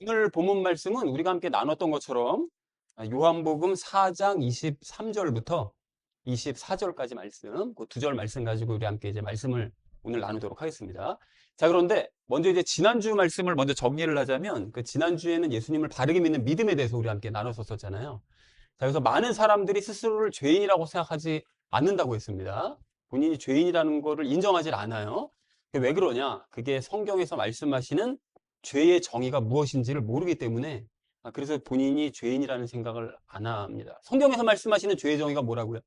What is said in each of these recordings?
오늘 본문 말씀은 우리가 함께 나눴던 것처럼 요한복음 4장 23절부터 24절까지 말씀, 그 두 절 말씀 가지고 우리 함께 이제 말씀을 오늘 나누도록 하겠습니다. 자, 그런데 먼저 이제 지난주 말씀을 먼저 정리를 하자면 그 지난주에는 예수님을 바르게 믿는 믿음에 대해서 우리 함께 나눴었잖아요. 자, 그래서 많은 사람들이 스스로를 죄인이라고 생각하지 않는다고 했습니다. 본인이 죄인이라는 거를 인정하지 않아요. 왜 그러냐? 그게 성경에서 말씀하시는 죄의 정의가 무엇인지를 모르기 때문에 그래서 본인이 죄인이라는 생각을 안 합니다. 성경에서 말씀하시는 죄의 정의가 뭐라고요?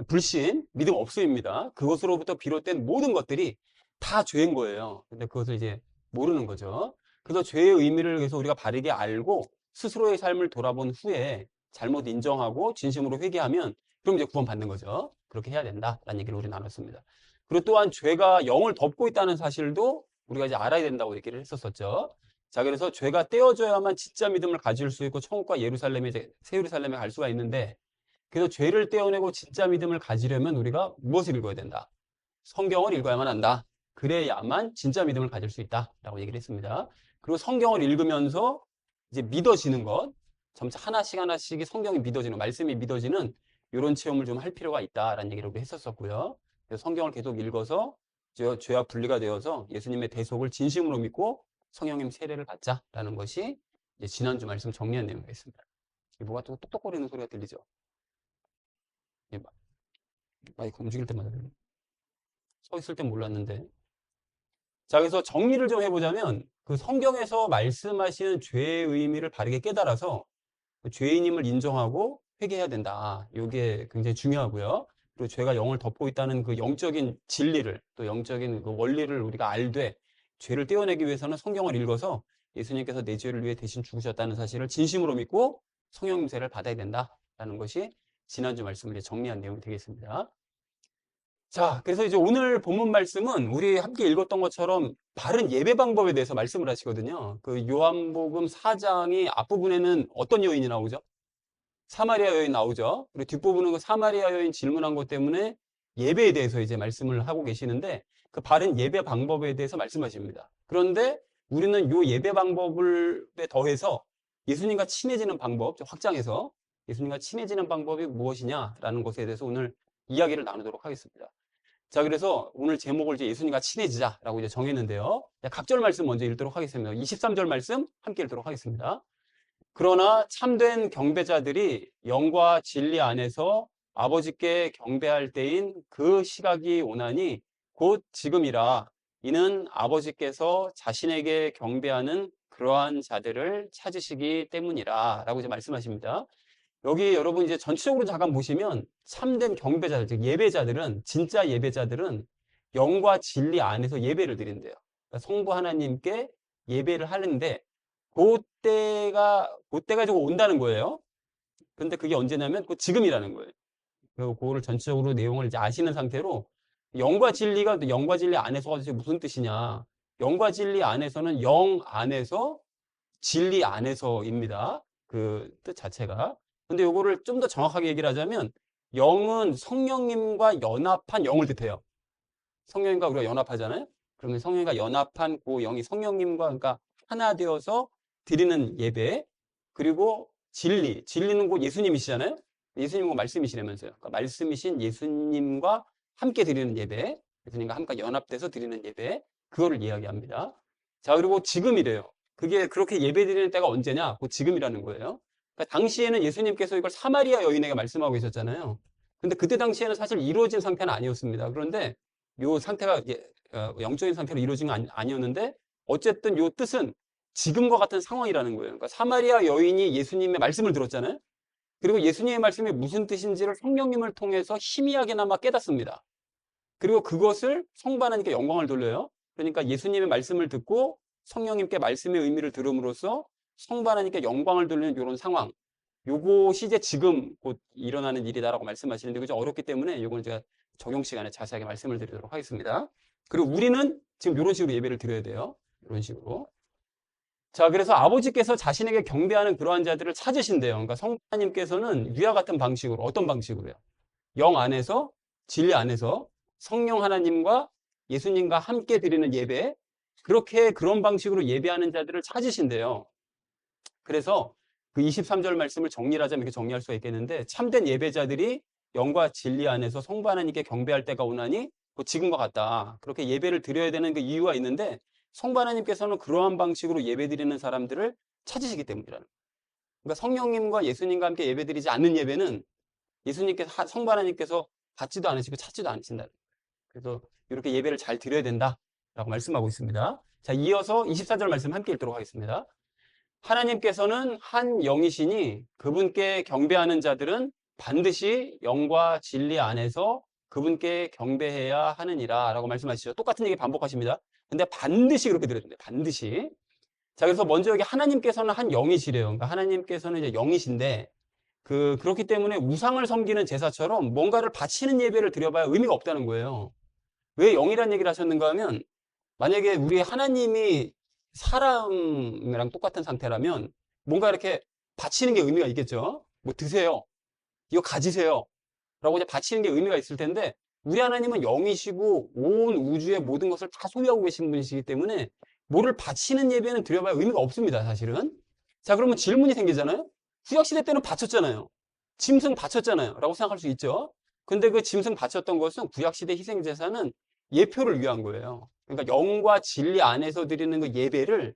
불신, 믿음 없음입니다. 그것으로부터 비롯된 모든 것들이 다 죄인 거예요. 근데 그것을 이제 모르는 거죠. 그래서 죄의 의미를 그래서 우리가 바르게 알고 스스로의 삶을 돌아본 후에 잘못 인정하고 진심으로 회개하면 그럼 이제 구원받는 거죠. 그렇게 해야 된다라는 얘기를 우리 나눴습니다. 그리고 또한 죄가 영을 덮고 있다는 사실도 우리가 이제 알아야 된다고 얘기를 했었었죠. 자, 그래서 죄가 떼어져야만 진짜 믿음을 가질 수 있고 천국과 예루살렘에 이제 새 예루살렘에 갈 수가 있는데, 그래서 죄를 떼어내고 진짜 믿음을 가지려면 우리가 무엇을 읽어야 된다? 성경을 읽어야만 한다. 그래야만 진짜 믿음을 가질 수 있다라고 얘기를 했습니다. 그리고 성경을 읽으면서 이제 믿어지는 것, 점차 하나씩 하나씩 성경이 믿어지는, 말씀이 믿어지는 이런 체험을 좀 할 필요가 있다라는 얘기를 우리 했었었고요. 그래서 성경을 계속 읽어서 죄와 분리가 되어서 예수님의 대속을 진심으로 믿고 성령님 세례를 받자라는 것이 이제 지난주 말씀 정리한 내용이었습니다. 뭐가 또 똑똑거리는 소리가 들리죠? 마이크 움직일 때마다 서 있을 땐 몰랐는데. 자, 그래서 정리를 좀 해보자면 그 성경에서 말씀하시는 죄의 의미를 바르게 깨달아서 그 죄인임을 인정하고 회개해야 된다. 이게 굉장히 중요하고요. 그리고 죄가 영을 덮고 있다는 그 영적인 진리를, 또 영적인 그 원리를 우리가 알되 죄를 떼어내기 위해서는 성경을 읽어서 예수님께서 내 죄를 위해 대신 죽으셨다는 사실을 진심으로 믿고 성령 임재를 받아야 된다라는 것이 지난주 말씀을 이제 정리한 내용이 되겠습니다. 자, 그래서 이제 오늘 본문 말씀은 우리 함께 읽었던 것처럼 바른 예배 방법에 대해서 말씀을 하시거든요. 그 요한복음 4장이 앞부분에는 어떤 여인이 나오죠? 사마리아 여인 나오죠. 그리고 뒷부분은 그 사마리아 여인 질문한 것 때문에 예배에 대해서 이제 말씀을 하고 계시는데 그 바른 예배 방법에 대해서 말씀하십니다. 그런데 우리는 요 예배 방법을 더해서 예수님과 친해지는 방법, 확장해서 예수님과 친해지는 방법이 무엇이냐라는 것에 대해서 오늘 이야기를 나누도록 하겠습니다. 자, 그래서 오늘 제목을 이제 예수님과 친해지자라고 이제 정했는데요. 각절 말씀 먼저 읽도록 하겠습니다. 23절 말씀 함께 읽도록 하겠습니다. 그러나 참된 경배자들이 영과 진리 안에서 아버지께 경배할 때인 그 시각이 오나니 곧 지금이라. 이는 아버지께서 자신에게 경배하는 그러한 자들을 찾으시기 때문이라 라고 이제 말씀하십니다. 여기 여러분 이제 전체적으로 잠깐 보시면 참된 경배자들, 즉 예배자들은, 진짜 예배자들은 영과 진리 안에서 예배를 드린대요. 그러니까 성부 하나님께 예배를 하는데 그때가 좀 온다는 거예요. 근데 그게 언제냐면 그 지금이라는 거예요. 그리고 그거를 전체적으로 내용을 이제 아시는 상태로 영과 진리 안에서가 무슨 뜻이냐? 영과 진리 안에서는 영 안에서 진리 안에서입니다. 그 뜻 자체가. 근데 요거를 좀 더 정확하게 얘기를 하자면 영은 성령님과 연합한 영을 뜻해요. 성령님과 우리가 연합하잖아요. 그러면 성령님과 연합한 그 영이 성령님과 그러니까 하나 되어서 드리는 예배. 그리고 진리는 곧 예수님이시잖아요. 예수님과 말씀이시라면서요. 그러니까 말씀이신 예수님과 함께 드리는 예배. 예수님과 함께 연합돼서 드리는 예배. 그거를 이야기합니다. 자, 그리고 지금이래요. 그게 그렇게 예배 드리는 때가 언제냐? 그 지금이라는 거예요. 그러니까 당시에는 예수님께서 이걸 사마리아 여인에게 말씀하고 계셨잖아요. 근데 그때 당시에는 사실 이루어진 상태는 아니었습니다. 그런데 요 상태가 영적인 상태로 이루어진 건 아니었는데 어쨌든 요 뜻은 지금과 같은 상황이라는 거예요. 그러니까 사마리아 여인이 예수님의 말씀을 들었잖아요. 그리고 예수님의 말씀이 무슨 뜻인지를 성령님을 통해서 희미하게나마 깨닫습니다. 그리고 그것을 성부 하나님께 영광을 돌려요. 그러니까 예수님의 말씀을 듣고 성령님께 말씀의 의미를 들음으로써 성부 하나님께 영광을 돌리는 이런 상황. 요것이 이제 지금 곧 일어나는 일이다라고 말씀하시는데 그죠? 어렵기 때문에 요건 제가 적용 시간에 자세하게 말씀을 드리도록 하겠습니다. 그리고 우리는 지금 이런 식으로 예배를 드려야 돼요. 이런 식으로. 자, 그래서 아버지께서 자신에게 경배하는 그러한 자들을 찾으신대요. 그러니까 성부 하나님께서는 위와 같은 방식으로, 어떤 방식으로요? 영 안에서, 진리 안에서 성령 하나님과 예수님과 함께 드리는 예배, 그렇게 그런 방식으로 예배하는 자들을 찾으신대요. 그래서 그 23절 말씀을 정리를 하자면 이렇게 정리할 수가 있겠는데, 참된 예배자들이 영과 진리 안에서 성부 하나님께 경배할 때가 오나니 뭐 지금과 같다. 그렇게 예배를 드려야 되는 그 이유가 있는데, 성부 하나님께서는 그러한 방식으로 예배드리는 사람들을 찾으시기 때문이라는 거예요. 그러니까 성령님과 예수님과 함께 예배드리지 않는 예배는 예수님께서, 성부 하나님께서 받지도 않으시고 찾지도 않으신다. 그래서 이렇게 예배를 잘 드려야 된다라고 말씀하고 있습니다. 자, 이어서 24절 말씀 함께 읽도록 하겠습니다. 하나님께서는 한 영이시니 그분께 경배하는 자들은 반드시 영과 진리 안에서 그분께 경배해야 하느니라 라고 말씀하시죠. 똑같은 얘기 반복하십니다. 근데 반드시 그렇게 드려야 됩니다. 반드시. 자, 그래서 먼저 여기 하나님께서는 한 영이시래요. 그러니까 하나님께서는 이제 영이신데, 그렇기 때문에 우상을 섬기는 제사처럼 뭔가를 바치는 예배를 드려봐야 의미가 없다는 거예요. 왜 영이라는 얘기를 하셨는가 하면, 만약에 우리 하나님이 사람이랑 똑같은 상태라면 뭔가 이렇게 바치는 게 의미가 있겠죠. 뭐 드세요. 이거 가지세요. 라고 이제 바치는 게 의미가 있을 텐데, 우리 하나님은 영이시고 온 우주의 모든 것을 다 소유하고 계신 분이시기 때문에 뭐를 바치는 예배는 드려봐야 의미가 없습니다, 사실은. 자, 그러면 질문이 생기잖아요. 구약시대 때는 바쳤잖아요. 짐승 바쳤잖아요. 라고 생각할 수 있죠. 근데 그 짐승 바쳤던 것은 구약시대 희생제사는 예표를 위한 거예요. 그러니까 영과 진리 안에서 드리는 그 예배를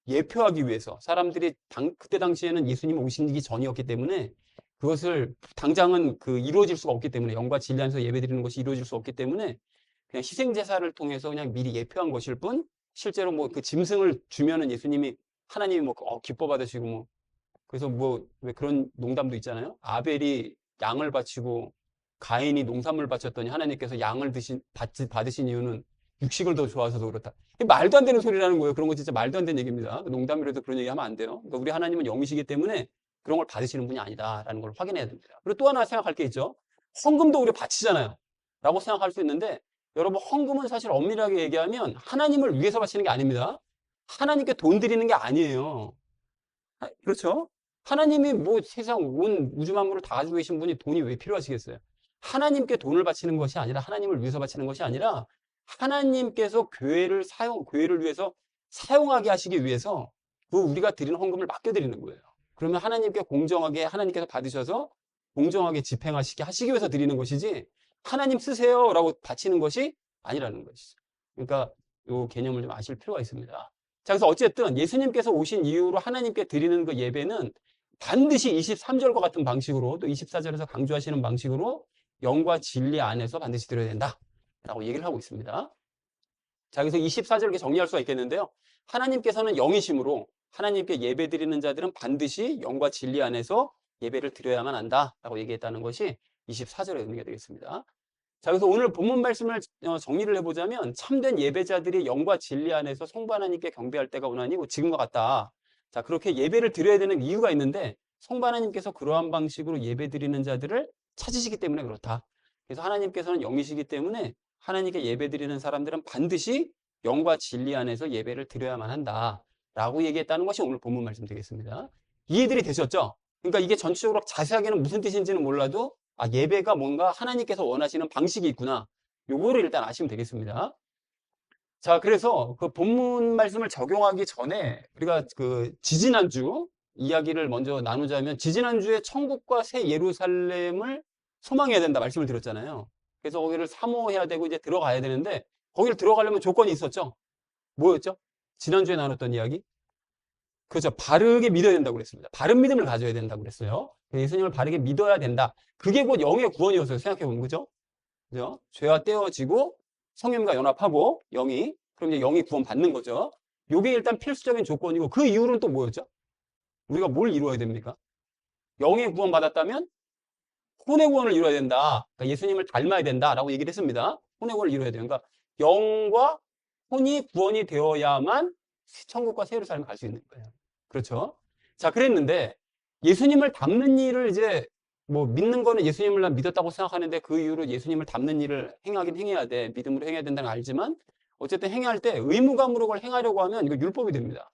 예표하기 위해서, 사람들이 그때 당시에는 예수님 오시기 전이었기 때문에 그것을 당장은 이루어질 수가 없기 때문에, 영과 진리 안에서 예배드리는 것이 이루어질 수 없기 때문에 그냥 희생제사를 통해서 그냥 미리 예표한 것일 뿐, 실제로 뭐 그 짐승을 주면은 예수님이, 하나님이 뭐 기뻐 받으시고, 뭐 그래서 뭐 왜 그런 농담도 있잖아요. 아벨이 양을 바치고 가인이 농산물 바쳤더니 하나님께서 양을 받으신 이유는 육식을 더 좋아서도 그렇다. 말도 안 되는 소리라는 거예요. 그런 거 진짜 말도 안 되는 얘기입니다. 농담이라도 그런 얘기 하면 안 돼요. 그러니까 우리 하나님은 영이시기 때문에 그런 걸 받으시는 분이 아니다라는 걸 확인해야 됩니다. 그리고 또 하나 생각할 게 있죠. 헌금도 우리 바치잖아요. 라고 생각할 수 있는데, 여러분, 헌금은 사실 엄밀하게 얘기하면 하나님을 위해서 바치는 게 아닙니다. 하나님께 돈 드리는 게 아니에요. 그렇죠? 하나님이 뭐 세상 온 우주 만물을 다 가지고 계신 분이 돈이 왜 필요하시겠어요? 하나님께 돈을 바치는 것이 아니라, 하나님을 위해서 바치는 것이 아니라, 하나님께서 교회를 위해서 사용하게 하시기 위해서 우리가 드리는 헌금을 맡겨드리는 거예요. 그러면 하나님께 공정하게, 하나님께서 받으셔서 공정하게 집행하시게 하시기 위해서 드리는 것이지, 하나님 쓰세요 라고 바치는 것이 아니라는 것이죠. 그러니까 이 개념을 좀 아실 필요가 있습니다. 자, 그래서 어쨌든 예수님께서 오신 이후로 하나님께 드리는 그 예배는 반드시 23절과 같은 방식으로, 또 24절에서 강조하시는 방식으로 영과 진리 안에서 반드시 드려야 된다 라고 얘기를 하고 있습니다. 자, 그래서 24절 이렇게 정리할 수가 있겠는데요. 하나님께서는 영이심으로 하나님께 예배 드리는 자들은 반드시 영과 진리 안에서 예배를 드려야만 한다 라고 얘기했다는 것이 24절의 의미가 되겠습니다. 자, 그래서 오늘 본문 말씀을 정리를 해보자면, 참된 예배자들이 영과 진리 안에서 성부 하나님께 경배할 때가 오나니 지금과 같다. 자, 그렇게 예배를 드려야 되는 이유가 있는데, 성부 하나님께서 그러한 방식으로 예배 드리는 자들을 찾으시기 때문에 그렇다. 그래서 하나님께서는 영이시기 때문에 하나님께 예배 드리는 사람들은 반드시 영과 진리 안에서 예배를 드려야만 한다 라고 얘기했다는 것이 오늘 본문 말씀 되겠습니다. 이해들이 되셨죠? 그러니까 이게 전체적으로 자세하게는 무슨 뜻인지는 몰라도, 예배가 뭔가 하나님께서 원하시는 방식이 있구나, 요거를 일단 아시면 되겠습니다. 자, 그래서 그 본문 말씀을 적용하기 전에 우리가 지지난주 이야기를 먼저 나누자면, 지지난주에 천국과 새 예루살렘을 소망해야 된다 말씀을 드렸잖아요. 그래서 거기를 사모해야 되고 이제 들어가야 되는데, 거기를 들어가려면 조건이 있었죠. 뭐였죠? 지난주에 나눴던 이야기? 그렇죠. 바르게 믿어야 된다고 그랬습니다. 바른 믿음을 가져야 된다고 그랬어요. 예수님을 바르게 믿어야 된다. 그게 곧 영의 구원이었어요. 생각해보면, 그죠? 그죠? 죄와 떼어지고 성령과 연합하고 영이, 그럼 이제 영이 구원 받는 거죠. 요게 일단 필수적인 조건이고, 그 이유는 또 뭐였죠? 우리가 뭘 이루어야 됩니까? 영의 구원 받았다면 혼의 구원을 이루어야 된다. 그러니까 예수님을 닮아야 된다라고 얘기를 했습니다. 혼의 구원을 이루어야 돼요. 그러니까 영과 혼이 구원이 되어야만 천국과 새 예루살렘을 갈 수 있는 거예요. 그렇죠? 자, 그랬는데 예수님을 닮는 일을 이제 뭐 믿는 거는 예수님을 믿었다고 생각하는데, 그 이후로 예수님을 닮는 일을 행하긴 행해야 돼. 믿음으로 행해야 된다는 걸 알지만, 어쨌든 행할 때 의무감으로 그걸 행하려고 하면 이거 율법이 됩니다.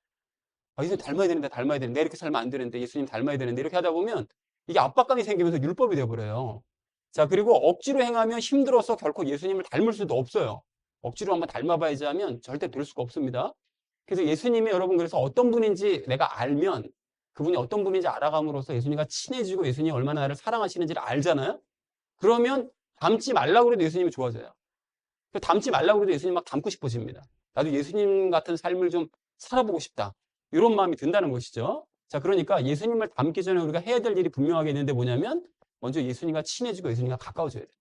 예수님 닮아야 되는데, 내가 이렇게 살면 안 되는데, 예수님 닮아야 되는데, 이렇게 하다 보면 이게 압박감이 생기면서 율법이 되어버려요. 자, 그리고 억지로 행하면 힘들어서 결코 예수님을 닮을 수도 없어요. 억지로 한번 닮아봐야지 하면 절대 될 수가 없습니다. 그래서 예수님이 여러분 그래서 어떤 분인지 내가 알면 그분이 어떤 분인지 알아감으로써 예수님과 친해지고 예수님이 얼마나 나를 사랑하시는지를 알잖아요. 그러면 닮지 말라고 해도 예수님이 좋아져요. 닮지 말라고 해도 예수님 막 닮고 싶어집니다. 나도 예수님 같은 삶을 좀 살아보고 싶다. 이런 마음이 든다는 것이죠. 자, 그러니까 예수님을 닮기 전에 우리가 해야 될 일이 분명하게 있는데 뭐냐면 먼저 예수님과 친해지고 예수님과 가까워져야 돼요.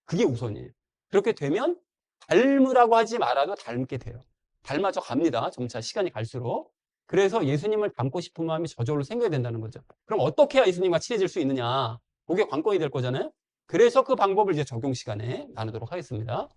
그게 우선이에요. 그렇게 되면 닮으라고 하지 말아도 닮게 돼요. 닮아져 갑니다. 점차 시간이 갈수록. 그래서 예수님을 닮고 싶은 마음이 저절로 생겨야 된다는 거죠. 그럼 어떻게 해야 예수님과 친해질 수 있느냐? 그게 관건이 될 거잖아요. 그래서 그 방법을 이제 적용 시간에 나누도록 하겠습니다.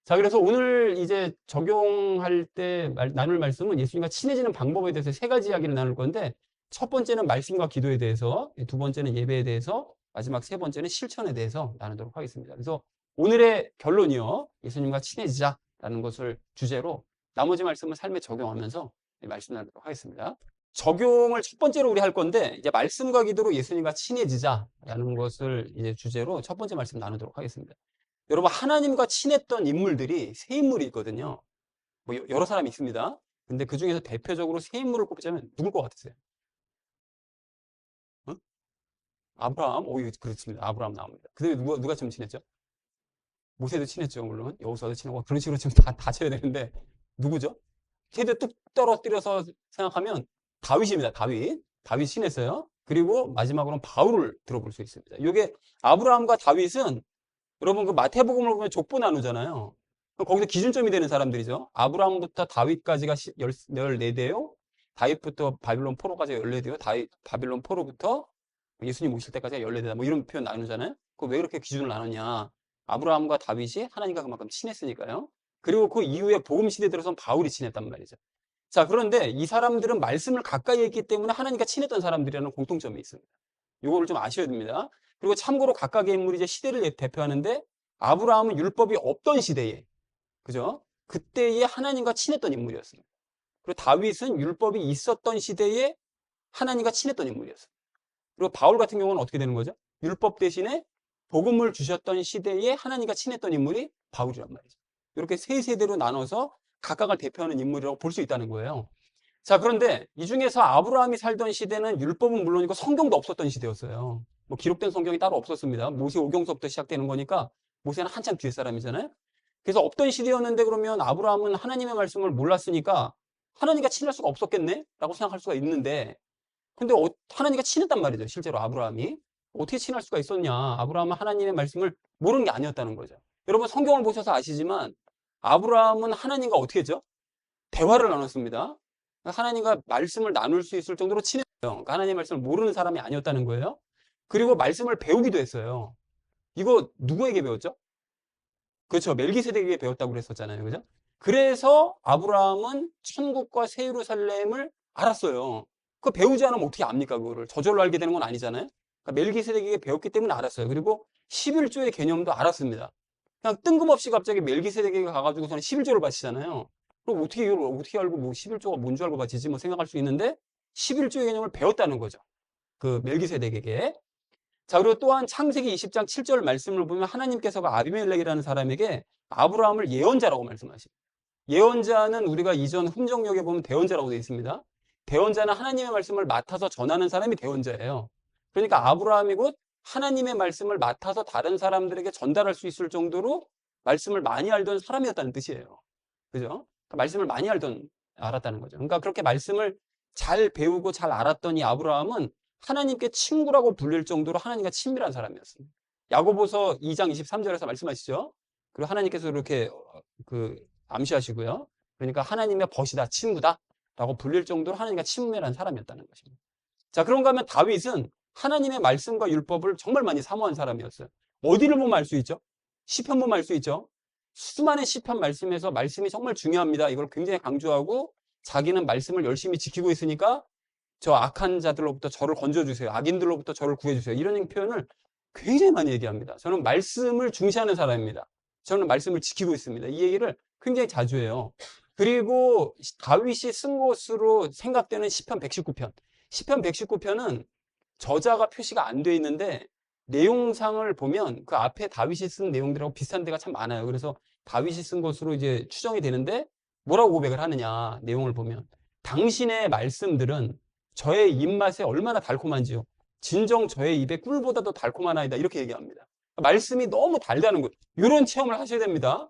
자, 그래서 오늘 이제 적용할 때 나눌 말씀은 예수님과 친해지는 방법에 대해서 세 가지 이야기를 나눌 건데, 첫 번째는 말씀과 기도에 대해서, 두 번째는 예배에 대해서, 마지막 세 번째는 실천에 대해서 나누도록 하겠습니다. 그래서 오늘의 결론이요, 예수님과 친해지자라는 것을 주제로 나머지 말씀을 삶에 적용하면서 말씀 나누도록 하겠습니다. 적용을 첫 번째로 우리 할 건데, 이제 말씀과 기도로 예수님과 친해지자라는 것을 이제 주제로 첫 번째 말씀 나누도록 하겠습니다. 여러분, 하나님과 친했던 인물들이 세 인물이 있거든요. 뭐 여러 사람이 있습니다. 근데 그 중에서 대표적으로 세 인물을 꼽자면 누굴 것 같으세요? 어? 아브라함? 오, 그렇습니다. 아브라함 나옵니다. 그 다음에 누가 좀 친했죠? 모세도 친했죠, 물론. 여호수아도 친하고 그런 식으로 지금 다 쳐야 되는데 누구죠? 세대 뚝 떨어뜨려서 생각하면 다윗입니다. 다윗 친했어요. 그리고 마지막으로는 바울을 들어볼 수 있습니다. 이게 아브라함과 다윗은 여러분 그 마태복음을 보면 족보 나누잖아요. 그럼 거기서 기준점이 되는 사람들이죠. 아브라함부터 다윗까지가 14대요. 다윗부터 바빌론 포로까지 14대요. 바빌론 포로부터 예수님 오실 때까지가 14대다. 뭐 이런 표현 나누잖아요. 그 왜 그렇게 기준을 나누냐. 아브라함과 다윗이 하나님과 그만큼 친했으니까요. 그리고 그 이후에 복음 시대 들어선 바울이 친했단 말이죠. 자, 그런데 이 사람들은 말씀을 가까이 했기 때문에 하나님과 친했던 사람들이라는 공통점이 있습니다. 이거를 좀 아셔야 됩니다. 그리고 참고로 각각의 인물이 이제 시대를 대표하는데 아브라함은 율법이 없던 시대에, 그죠? 그때에 하나님과 친했던 인물이었습니다. 그리고 다윗은 율법이 있었던 시대에 하나님과 친했던 인물이었습니다. 그리고 바울 같은 경우는 어떻게 되는 거죠? 율법 대신에 복음을 주셨던 시대에 하나님과 친했던 인물이 바울이란 말이죠. 이렇게 세 세대로 나눠서 각각을 대표하는 인물이라고 볼 수 있다는 거예요. 자, 그런데 이 중에서 아브라함이 살던 시대는 율법은 물론이고 성경도 없었던 시대였어요. 뭐 기록된 성경이 따로 없었습니다. 모세 오경서부터 시작되는 거니까 모세는 한참 뒤에 사람이잖아요. 그래서 없던 시대였는데 그러면 아브라함은 하나님의 말씀을 몰랐으니까 하나님과 친할 수가 없었겠네? 라고 생각할 수가 있는데 근데 하나님과 친했단 말이죠. 실제로 아브라함이. 어떻게 친할 수가 있었냐. 아브라함은 하나님의 말씀을 모르는 게 아니었다는 거죠. 여러분 성경을 보셔서 아시지만 아브라함은 하나님과 어떻게 했죠? 대화를 나눴습니다. 하나님과 말씀을 나눌 수 있을 정도로 친했어요. 그러니까 하나님의 말씀을 모르는 사람이 아니었다는 거예요. 그리고 말씀을 배우기도 했어요. 이거 누구에게 배웠죠? 그렇죠. 멜기세덱에게 배웠다고 그랬었잖아요. 그죠? 그래서 아브라함은 천국과 새 예루살렘을 알았어요. 그거 배우지 않으면 어떻게 압니까? 그거를 저절로 알게 되는 건 아니잖아요. 그러니까 멜기세덱에게 배웠기 때문에 알았어요. 그리고 11조의 개념도 알았습니다. 그냥 뜬금없이 갑자기 멜기세덱에게 가가지고서는 11조를 바치잖아요. 그럼 어떻게 이걸 어떻게 알고 뭐 11조가 뭔 줄 알고 바치지 뭐 생각할 수 있는데 11조의 개념을 배웠다는 거죠. 그 멜기세덱에게. 자, 그리고 또한 창세기 20장 7절 말씀을 보면 하나님께서가 아비멜렉이라는 사람에게 아브라함을 예언자라고 말씀하십니다. 예언자는 우리가 이전 흠정역에 보면 대언자라고 되어 있습니다. 대언자는 하나님의 말씀을 맡아서 전하는 사람이 대언자예요. 그러니까 아브라함이 곧 하나님의 말씀을 맡아서 다른 사람들에게 전달할 수 있을 정도로 말씀을 많이 알던 사람이었다는 뜻이에요. 그죠? 그러니까 말씀을 많이 알았다는 거죠. 그러니까 그렇게 말씀을 잘 배우고 잘 알았던 이 아브라함은 하나님께 친구라고 불릴 정도로 하나님과 친밀한 사람이었습니다. 야고보서 2장 23절에서 말씀하시죠. 그리고 하나님께서 이렇게 암시하시고요. 그러니까 하나님의 벗이다, 친구다 라고 불릴 정도로 하나님과 친밀한 사람이었다는 것입니다. 자, 그런가 하면 다윗은 하나님의 말씀과 율법을 정말 많이 사모한 사람이었어요. 어디를 보면 알 수 있죠? 시편 보면 알 수 있죠? 수많은 시편 말씀에서 말씀이 정말 중요합니다. 이걸 굉장히 강조하고 자기는 말씀을 열심히 지키고 있으니까 저 악한 자들로부터 저를 건져주세요. 악인들로부터 저를 구해주세요. 이런 표현을 굉장히 많이 얘기합니다. 저는 말씀을 중시하는 사람입니다. 저는 말씀을 지키고 있습니다. 이 얘기를 굉장히 자주 해요. 그리고 다윗이 쓴 것으로 생각되는 시편 119편. 시편 119편은 저자가 표시가 안 돼 있는데 내용상을 보면 그 앞에 다윗이 쓴 내용들하고 비슷한 데가 참 많아요. 그래서 다윗이 쓴 것으로 이제 추정이 되는데 뭐라고 고백을 하느냐 내용을 보면 당신의 말씀들은 저의 입맛에 얼마나 달콤한지요. 진정 저의 입에 꿀보다도 달콤하나이다. 이렇게 얘기합니다. 말씀이 너무 달다는 거예요. 이런 체험을 하셔야 됩니다.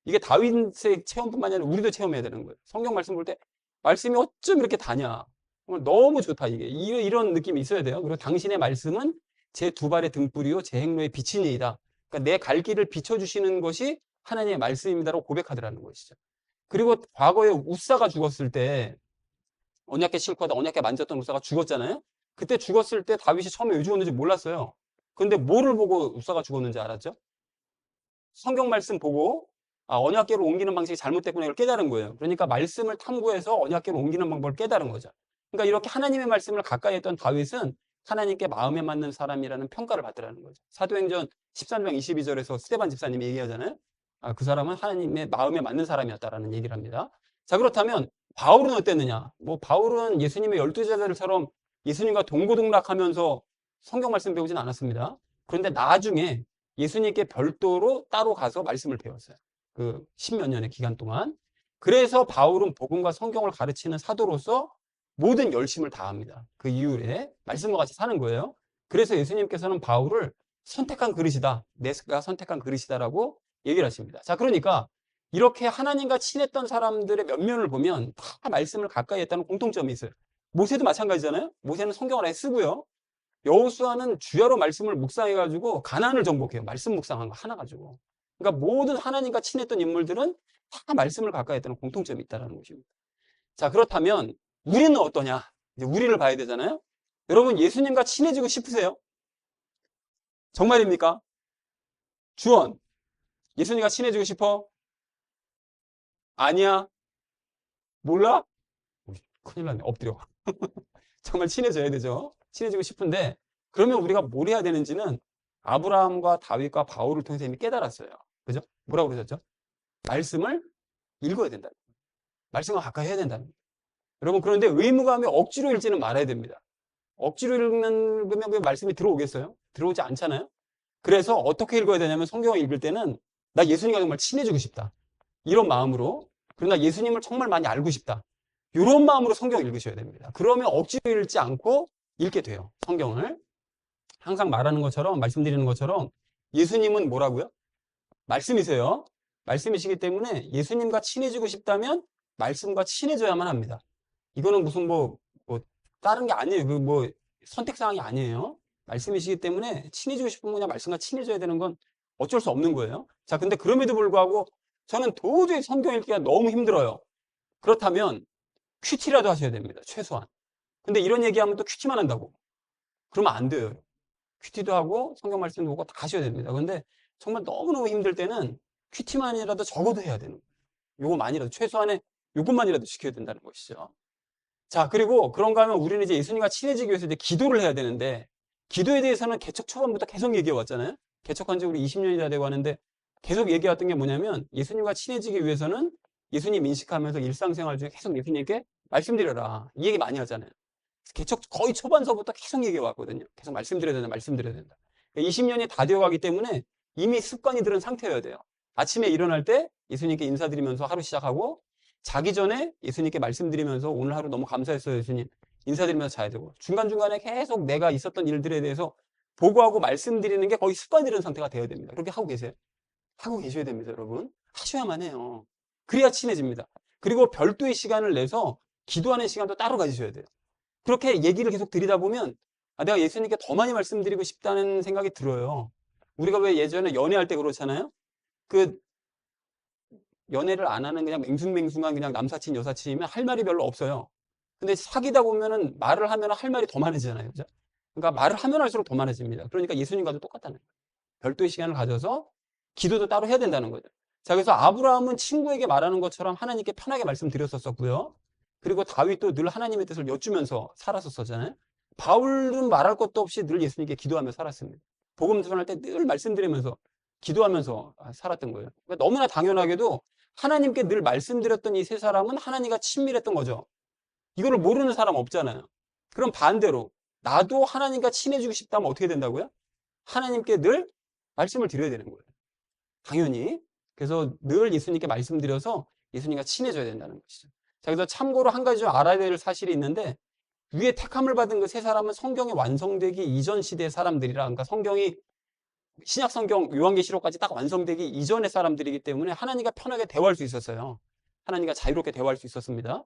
이게 다윗의 체험뿐만 아니라 우리도 체험해야 되는 거예요. 성경 말씀 볼 때 말씀이 어쩜 이렇게 다냐. 너무 좋다 이게. 이런 느낌이 있어야 돼요. 그리고 당신의 말씀은 제 두 발의 등불이요 제 행로의 빛이니이다. 그러니까 내 갈 길을 비춰주시는 것이 하나님의 말씀입니다라고 고백하더라는 것이죠. 그리고 과거에 웃사가 죽었을 때 언약궤 싣고 하다 언약궤 만졌던 웃사가 죽었잖아요. 그때 죽었을 때 다윗이 처음에 왜 죽었는지 몰랐어요. 근데 뭐를 보고 웃사가 죽었는지 알았죠? 성경 말씀 보고 언약궤로 옮기는 방식이 잘못됐구나 이걸 깨달은 거예요. 그러니까 말씀을 탐구해서 언약궤로 옮기는 방법을 깨달은 거죠. 그러니까 이렇게 하나님의 말씀을 가까이 했던 다윗은 하나님께 마음에 맞는 사람이라는 평가를 받더라는 거죠. 사도행전 13장 22절에서 스데반 집사님이 얘기하잖아요. 그 사람은 하나님의 마음에 맞는 사람이었다라는 얘기를 합니다. 자, 그렇다면 바울은 어땠느냐? 뭐 바울은 예수님의 12제자들처럼 예수님과 동고동락하면서 성경 말씀 배우진 않았습니다. 그런데 나중에 예수님께 별도로 따로 가서 말씀을 배웠어요. 그 10몇 년의 기간 동안. 그래서 바울은 복음과 성경을 가르치는 사도로서 모든 열심을 다합니다. 그 이후에 말씀과 같이 사는 거예요. 그래서 예수님께서는 바울을 선택한 그릇이다. 내가 선택한 그릇이다라고 얘기를 하십니다. 자, 그러니까 이렇게 하나님과 친했던 사람들의 면면을 보면 다 말씀을 가까이 했다는 공통점이 있어요. 모세도 마찬가지잖아요. 모세는 성경을 아예 쓰고요. 여호수아는 주야로 말씀을 묵상해가지고 가나안을 정복해요. 말씀 묵상한 거 하나 가지고. 그러니까 모든 하나님과 친했던 인물들은 다 말씀을 가까이 했다는 공통점이 있다는 것입니다. 자, 그렇다면 우리는 어떠냐? 이제 우리를 봐야 되잖아요. 여러분 예수님과 친해지고 싶으세요? 정말입니까? 주원, 예수님과 친해지고 싶어? 아니야? 몰라? 큰일 났네. 엎드려. 정말 친해져야 되죠. 친해지고 싶은데 그러면 우리가 뭘 해야 되는지는 아브라함과 다윗과 바울을 통해서 이미 깨달았어요. 그죠? 뭐라고 그러셨죠? 말씀을 읽어야 된다. 말씀을 가까이 해야 된다. 여러분 그런데 의무감에 억지로 읽지는 말아야 됩니다. 억지로 읽는 그 말씀이 들어오겠어요? 들어오지 않잖아요. 그래서 어떻게 읽어야 되냐면 성경을 읽을 때는 나 예수님과 정말 친해지고 싶다. 이런 마음으로 그러나 예수님을 정말 많이 알고 싶다. 이런 마음으로 성경을 읽으셔야 됩니다. 그러면 억지로 읽지 않고 읽게 돼요. 성경을. 항상 말하는 것처럼 말씀드리는 것처럼 예수님은 뭐라고요? 말씀이세요. 말씀이시기 때문에 예수님과 친해지고 싶다면 말씀과 친해져야만 합니다. 이거는 무슨 뭐 다른 게 아니에요. 그 뭐 선택사항이 아니에요. 말씀이시기 때문에 친해지고 싶으면 그냥 말씀과 친해져야 되는 건 어쩔 수 없는 거예요. 자, 근데 그럼에도 불구하고 저는 도저히 성경 읽기가 너무 힘들어요. 그렇다면 큐티라도 하셔야 됩니다. 최소한. 근데 이런 얘기하면 또 큐티만 한다고. 그러면 안 돼요. 큐티도 하고 성경 말씀도 보고 다 하셔야 됩니다. 근데 정말 너무너무 힘들 때는 큐티만이라도 적어도 해야 되는 거예요. 요거만이라도 최소한의 요것만이라도 지켜야 된다는 것이죠. 자, 그리고 그런가 하면 우리는 이제 예수님과 친해지기 위해서 이제 기도를 해야 되는데 기도에 대해서는 개척 초반부터 계속 얘기해 왔잖아요. 개척한 지 우리 20년이 다 되고 하는데 계속 얘기해왔던 게 뭐냐면 예수님과 친해지기 위해서는 예수님 인식하면서 일상생활 중에 계속 예수님께 말씀드려라. 이 얘기 많이 하잖아요. 개척 거의 초반서부터 계속 얘기해 왔거든요. 계속 말씀드려야 된다, 말씀드려야 된다. 20년이 다 되어 가기 때문에 이미 습관이 들은 상태여야 돼요. 아침에 일어날 때 예수님께 인사드리면서 하루 시작하고 자기 전에 예수님께 말씀드리면서 오늘 하루 너무 감사했어요, 예수님. 인사드리면서 자야 되고 중간중간에 계속 내가 있었던 일들에 대해서 보고하고 말씀드리는 게 거의 습관이 들은 상태가 되어야 됩니다. 그렇게 하고 계세요? 하고 계셔야 됩니다, 여러분. 하셔야만 해요. 그래야 친해집니다. 그리고 별도의 시간을 내서 기도하는 시간도 따로 가지셔야 돼요. 그렇게 얘기를 계속 드리다 보면 내가 예수님께 더 많이 말씀드리고 싶다는 생각이 들어요. 우리가 왜 예전에 연애할 때 그렇잖아요. 그 연애를 안 하는 그냥 맹숭맹숭한 그냥 남사친 여사친이면 할 말이 별로 없어요. 근데 사귀다 보면은 말을 하면 할 말이 더 많아지잖아요. 그죠? 그러니까 말을 하면 할수록 더 많아집니다. 그러니까 예수님과도 똑같다는 거예요. 별도의 시간을 가져서 기도도 따로 해야 된다는 거죠. 자, 그래서 아브라함은 친구에게 말하는 것처럼 하나님께 편하게 말씀드렸었고요. 그리고 다윗도 늘 하나님의 뜻을 여쭈면서 살았었잖아요. 바울은 말할 것도 없이 늘 예수님께 기도하며 살았습니다. 복음 전할 때 늘 말씀드리면서 기도하면서 살았던 거예요. 그러니까 너무나 당연하게도 하나님께 늘 말씀드렸던 이 세 사람은 하나님과 친밀했던 거죠. 이거를 모르는 사람 없잖아요. 그럼 반대로 나도 하나님과 친해지고 싶다면 어떻게 된다고요? 하나님께 늘 말씀을 드려야 되는 거예요. 당연히. 그래서 늘 예수님께 말씀드려서 예수님과 친해져야 된다는 것이죠. 자, 그래서 참고로 한 가지 좀 알아야 될 사실이 있는데, 위에 택함을 받은 그 세 사람은 성경이 완성되기 이전 시대의 사람들이라, 그러니까 성경이 신약 성경 요한계시록까지 딱 완성되기 이전의 사람들이기 때문에 하나님과 편하게 대화할 수 있었어요. 하나님과 자유롭게 대화할 수 있었습니다.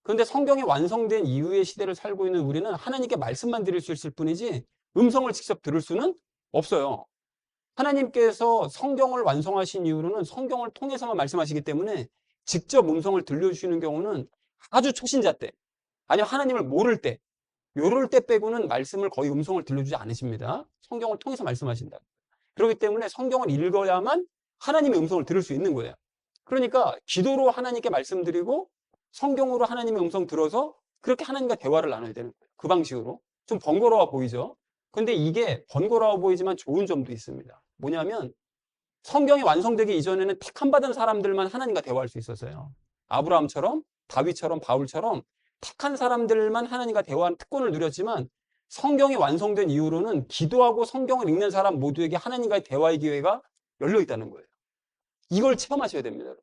그런데 성경이 완성된 이후의 시대를 살고 있는 우리는 하나님께 말씀만 드릴 수 있을 뿐이지 음성을 직접 들을 수는 없어요. 하나님께서 성경을 완성하신 이후로는 성경을 통해서만 말씀하시기 때문에 직접 음성을 들려주시는 경우는 아주 초신자 때, 아니면 하나님을 모를 때, 요럴 때 빼고는 말씀을 거의 음성을 들려주지 않으십니다. 성경을 통해서 말씀하신다. 그렇기 때문에 성경을 읽어야만 하나님의 음성을 들을 수 있는 거예요. 그러니까 기도로 하나님께 말씀드리고 성경으로 하나님의 음성 들어서 그렇게 하나님과 대화를 나눠야 되는 거예요. 그 방식으로. 좀 번거로워 보이죠? 근데 이게 번거로워 보이지만 좋은 점도 있습니다. 뭐냐면 성경이 완성되기 이전에는 택함받은 사람들만 하나님과 대화할 수 있었어요. 아브라함처럼, 다윗처럼, 바울처럼 택한 사람들만 하나님과 대화하는 특권을 누렸지만 성경이 완성된 이후로는 기도하고 성경을 읽는 사람 모두에게 하나님과의 대화의 기회가 열려 있다는 거예요. 이걸 체험하셔야 됩니다.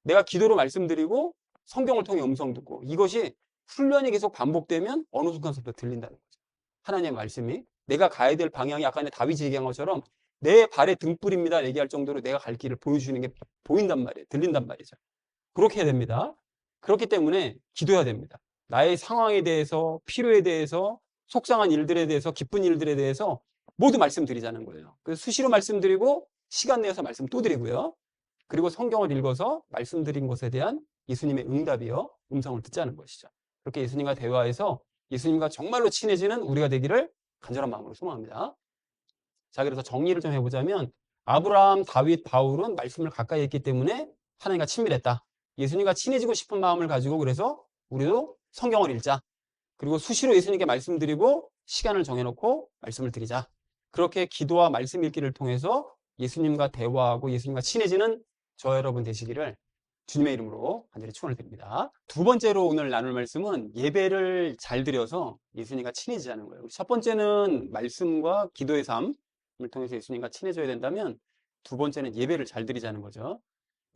내가 기도로 말씀드리고 성경을 통해 음성 듣고, 이것이 훈련이 계속 반복되면 어느 순간부터 들린다는 거죠. 하나님의 말씀이 내가 가야 될 방향이 아까 다윗이 얘기한 것처럼 내 발의 등불입니다 얘기할 정도로 내가 갈 길을 보여주시는 게 보인단 말이에요. 들린단 말이죠. 그렇게 해야 됩니다. 그렇기 때문에 기도해야 됩니다. 나의 상황에 대해서, 필요에 대해서, 속상한 일들에 대해서, 기쁜 일들에 대해서 모두 말씀드리자는 거예요. 그래서 수시로 말씀드리고 시간 내어서 말씀 또 드리고요. 그리고 성경을 읽어서 말씀드린 것에 대한 예수님의 응답이요, 음성을 듣자는 것이죠. 그렇게 예수님과 대화해서 예수님과 정말로 친해지는 우리가 되기를 간절한 마음으로 소망합니다. 자, 그래서 정리를 좀 해보자면 아브라함, 다윗, 바울은 말씀을 가까이 했기 때문에 하나님과 친밀했다. 예수님과 친해지고 싶은 마음을 가지고 그래서 우리도 성경을 읽자. 그리고 수시로 예수님께 말씀드리고 시간을 정해놓고 말씀을 드리자. 그렇게 기도와 말씀 읽기를 통해서 예수님과 대화하고 예수님과 친해지는 저 여러분 되시기를 주님의 이름으로 간절히 축원을 드립니다. 두 번째로 오늘 나눌 말씀은 예배를 잘 드려서 예수님과 친해지자는 거예요. 첫 번째는 말씀과 기도의 삶을 통해서 예수님과 친해져야 된다면 두 번째는 예배를 잘 드리자는 거죠.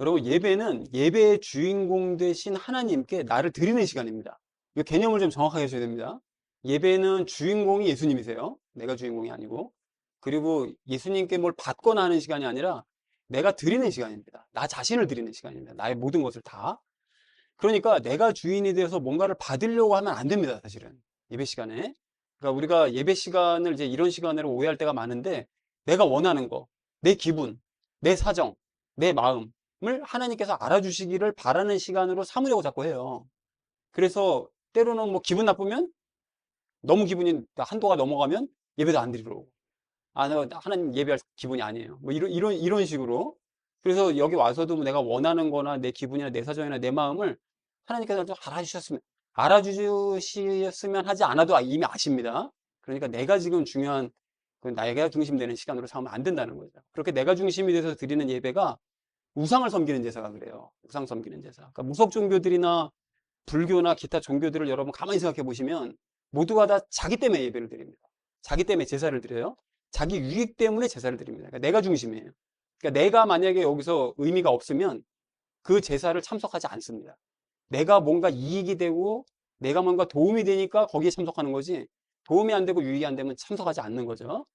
여러분, 예배는 예배의 주인공 되신 하나님께 나를 드리는 시간입니다. 이 개념을 좀 정확하게 하셔야 됩니다. 예배는 주인공이 예수님이세요. 내가 주인공이 아니고. 그리고 예수님께 뭘 받거나 하는 시간이 아니라 내가 드리는 시간입니다. 나 자신을 드리는 시간입니다. 나의 모든 것을 다. 그러니까 내가 주인이 되어서 뭔가를 받으려고 하면 안 됩니다, 사실은. 예배 시간에. 그러니까 우리가 예배 시간을 이제 이런 시간으로 오해할 때가 많은데 내가 원하는 거, 내 기분, 내 사정, 내 마음을 하나님께서 알아주시기를 바라는 시간으로 삼으려고 자꾸 해요. 그래서 때로는 뭐 기분 나쁘면 너무 기분이 한도가 넘어가면 예배도 안 드리려고. 아, 하나님 예배할 기분이 아니에요. 뭐 이런 식으로. 그래서 여기 와서도 뭐 내가 원하는 거나 내 기분이나 내 사정이나 내 마음을 하나님께서 좀 알아주셨으면 하지 않아도 이미 아십니다. 그러니까 내가 지금 중요한 내가 중심되는 시간으로 삼으면 안 된다는 거죠. 그렇게 내가 중심이 돼서 드리는 예배가 우상을 섬기는 제사가 그래요. 우상 섬기는 제사. 그러니까 무속 종교들이나 불교나 기타 종교들을 여러분 가만히 생각해 보시면 모두가 다 자기 때문에 예배를 드립니다. 자기 때문에 제사를 드려요. 자기 유익 때문에 제사를 드립니다. 그러니까 내가 중심이에요. 그러니까 내가 만약에 여기서 의미가 없으면 그 제사를 참석하지 않습니다. 내가 뭔가 이익이 되고 내가 뭔가 도움이 되니까 거기에 참석하는 거지, 도움이 안 되고 유익이 안 되면 참석하지 않는 거죠.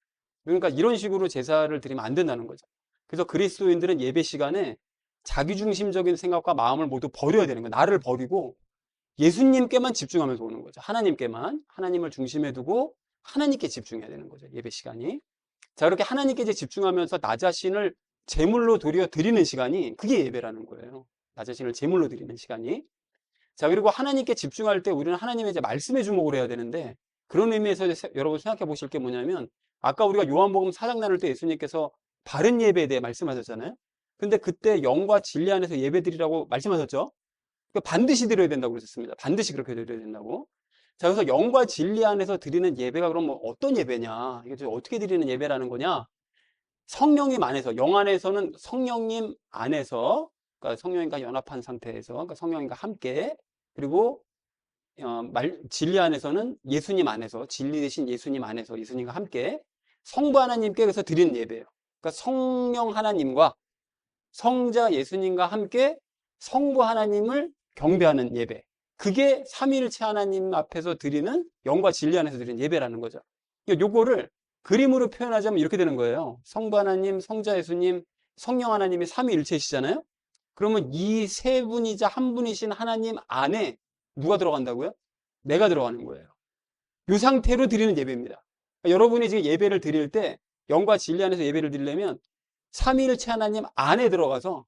그러니까 이런 식으로 제사를 드리면 안 된다는 거죠. 그래서 그리스도인들은 예배 시간에 자기중심적인 생각과 마음을 모두 버려야 되는 거예요. 나를 버리고 예수님께만 집중하면서 오는 거죠. 하나님께만, 하나님을 중심에 두고 하나님께 집중해야 되는 거죠. 예배 시간이. 자, 그렇게 하나님께 이제 집중하면서 나 자신을 제물로 드리는 시간이 그게 예배라는 거예요. 나 자신을 제물로 드리는 시간이. 자, 그리고 하나님께 집중할 때 우리는 하나님의 이제 말씀에 주목을 해야 되는데, 그런 의미에서 여러분 생각해 보실 게 뭐냐면, 아까 우리가 요한복음 4장 나눌 때 예수님께서 바른 예배에 대해 말씀하셨잖아요. 근데 그때 영과 진리 안에서 예배 드리라고 말씀하셨죠. 그러니까 반드시 드려야 된다고 그러셨습니다. 반드시 그렇게 드려야 된다고. 자, 그래서 영과 진리 안에서 드리는 예배가 그럼 뭐 어떤 예배냐? 이게 어떻게 드리는 예배라는 거냐? 성령님 안에서, 영 안에서는 성령님 안에서, 그러니까 성령님과 연합한 상태에서, 그러니까 성령님과 함께, 그리고 진리 안에서는 예수님 안에서, 진리 되신 예수님 안에서, 예수님과 함께, 성부 하나님께 그래서 드리는 예배예요. 그러니까 성령 하나님과 성자 예수님과 함께 성부 하나님을 경배하는 예배. 그게 삼위일체 하나님 앞에서 드리는 영과 진리 안에서 드리는 예배라는 거죠. 요거를 그림으로 표현하자면 이렇게 되는 거예요. 성부 하나님, 성자 예수님, 성령 하나님이 삼위일체시잖아요. 그러면 이 세 분이자 한 분이신 하나님 안에 누가 들어간다고요? 내가 들어가는 거예요. 이 상태로 드리는 예배입니다. 여러분이 지금 예배를 드릴 때 영과 진리 안에서 예배를 드리려면 삼위일체 하나님 안에 들어가서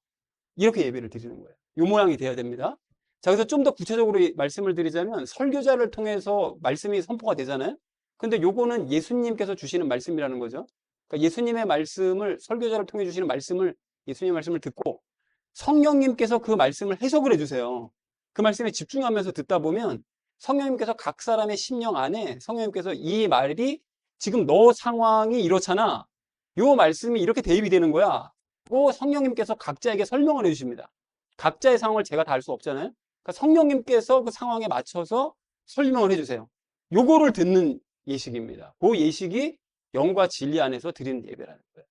이렇게 예배를 드리는 거예요. 이 모양이 돼야 됩니다. 자, 그래서 좀 더 구체적으로 말씀을 드리자면 설교자를 통해서 말씀이 선포가 되잖아요. 근데 요거는 예수님께서 주시는 말씀이라는 거죠. 그러니까 예수님의 말씀을, 설교자를 통해 주시는 말씀을, 예수님의 말씀을 듣고 성령님께서 그 말씀을 해석을 해주세요. 그 말씀에 집중하면서 듣다 보면 성령님께서 각 사람의 심령 안에 성령님께서 이 말이 지금 너 상황이 이렇잖아. 요 말씀이 이렇게 대입이 되는 거야. 그 성령님께서 각자에게 설명을 해주십니다. 각자의 상황을 제가 다 알 수 없잖아요. 그러니까 성령님께서 그 상황에 맞춰서 설명을 해주세요. 요거를 듣는 예식입니다. 그 예식이 영과 진리 안에서 드리는 예배라는 거예요.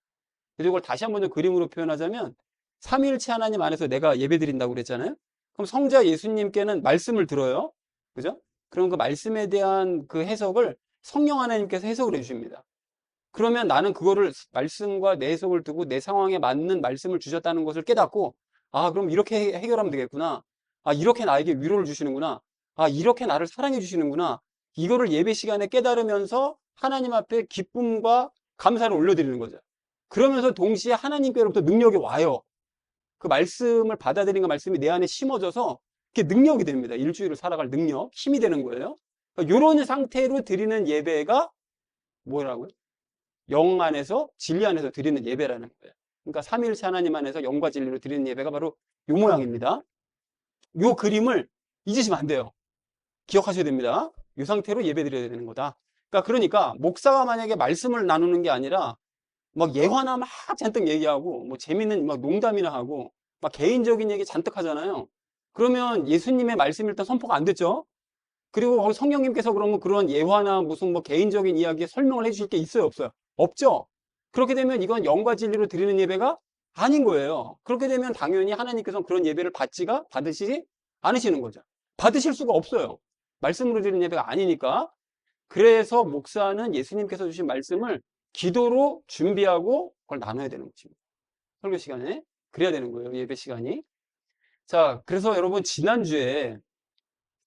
그래서 이걸 다시 한번 더 그림으로 표현하자면 삼위일체 하나님 안에서 내가 예배 드린다고 그랬잖아요. 그럼 성자 예수님께는 말씀을 들어요. 그죠? 그럼 그 말씀에 대한 그 해석을 성령 하나님께서 해석을 해주십니다. 그러면 나는 그거를 말씀과 내 해석을 두고 내 상황에 맞는 말씀을 주셨다는 것을 깨닫고, 아, 그럼 이렇게 해결하면 되겠구나. 아, 이렇게 나에게 위로를 주시는구나. 아, 이렇게 나를 사랑해 주시는구나. 이거를 예배 시간에 깨달으면서 하나님 앞에 기쁨과 감사를 올려드리는 거죠. 그러면서 동시에 하나님께로부터 능력이 와요. 그 말씀을 받아들인 그 말씀이 내 안에 심어져서 그게 능력이 됩니다. 일주일을 살아갈 능력, 힘이 되는 거예요. 그러니까 이런 상태로 드리는 예배가 뭐라고요? 영 안에서 진리 안에서 드리는 예배라는 거예요. 그러니까 삼위일체 하나님 안에서 영과 진리로 드리는 예배가 바로 이 모양입니다. 이 그림을 잊으시면 안 돼요. 기억하셔야 됩니다. 이 상태로 예배 드려야 되는 거다. 그러니까 목사가 만약에 말씀을 나누는 게 아니라 막 예화나 막 잔뜩 얘기하고 뭐 재밌는 막 농담이나 하고 막 개인적인 얘기 잔뜩 하잖아요. 그러면 예수님의 말씀이 일단 선포가 안 됐죠. 그리고 거기 성령님께서 그러면 그런 예화나 무슨 뭐 개인적인 이야기에 설명을 해주실 게 있어요, 없어요? 없죠. 그렇게 되면 이건 영과 진리로 드리는 예배가 아닌 거예요. 그렇게 되면 당연히 하나님께서는 그런 예배를 받으시지 않으시는 거죠. 받으실 수가 없어요. 말씀으로 드리는 예배가 아니니까. 그래서 목사는 예수님께서 주신 말씀을 기도로 준비하고 그걸 나눠야 되는 것입니다. 설교 시간에. 그래야 되는 거예요, 예배 시간이. 자, 그래서 여러분 지난주에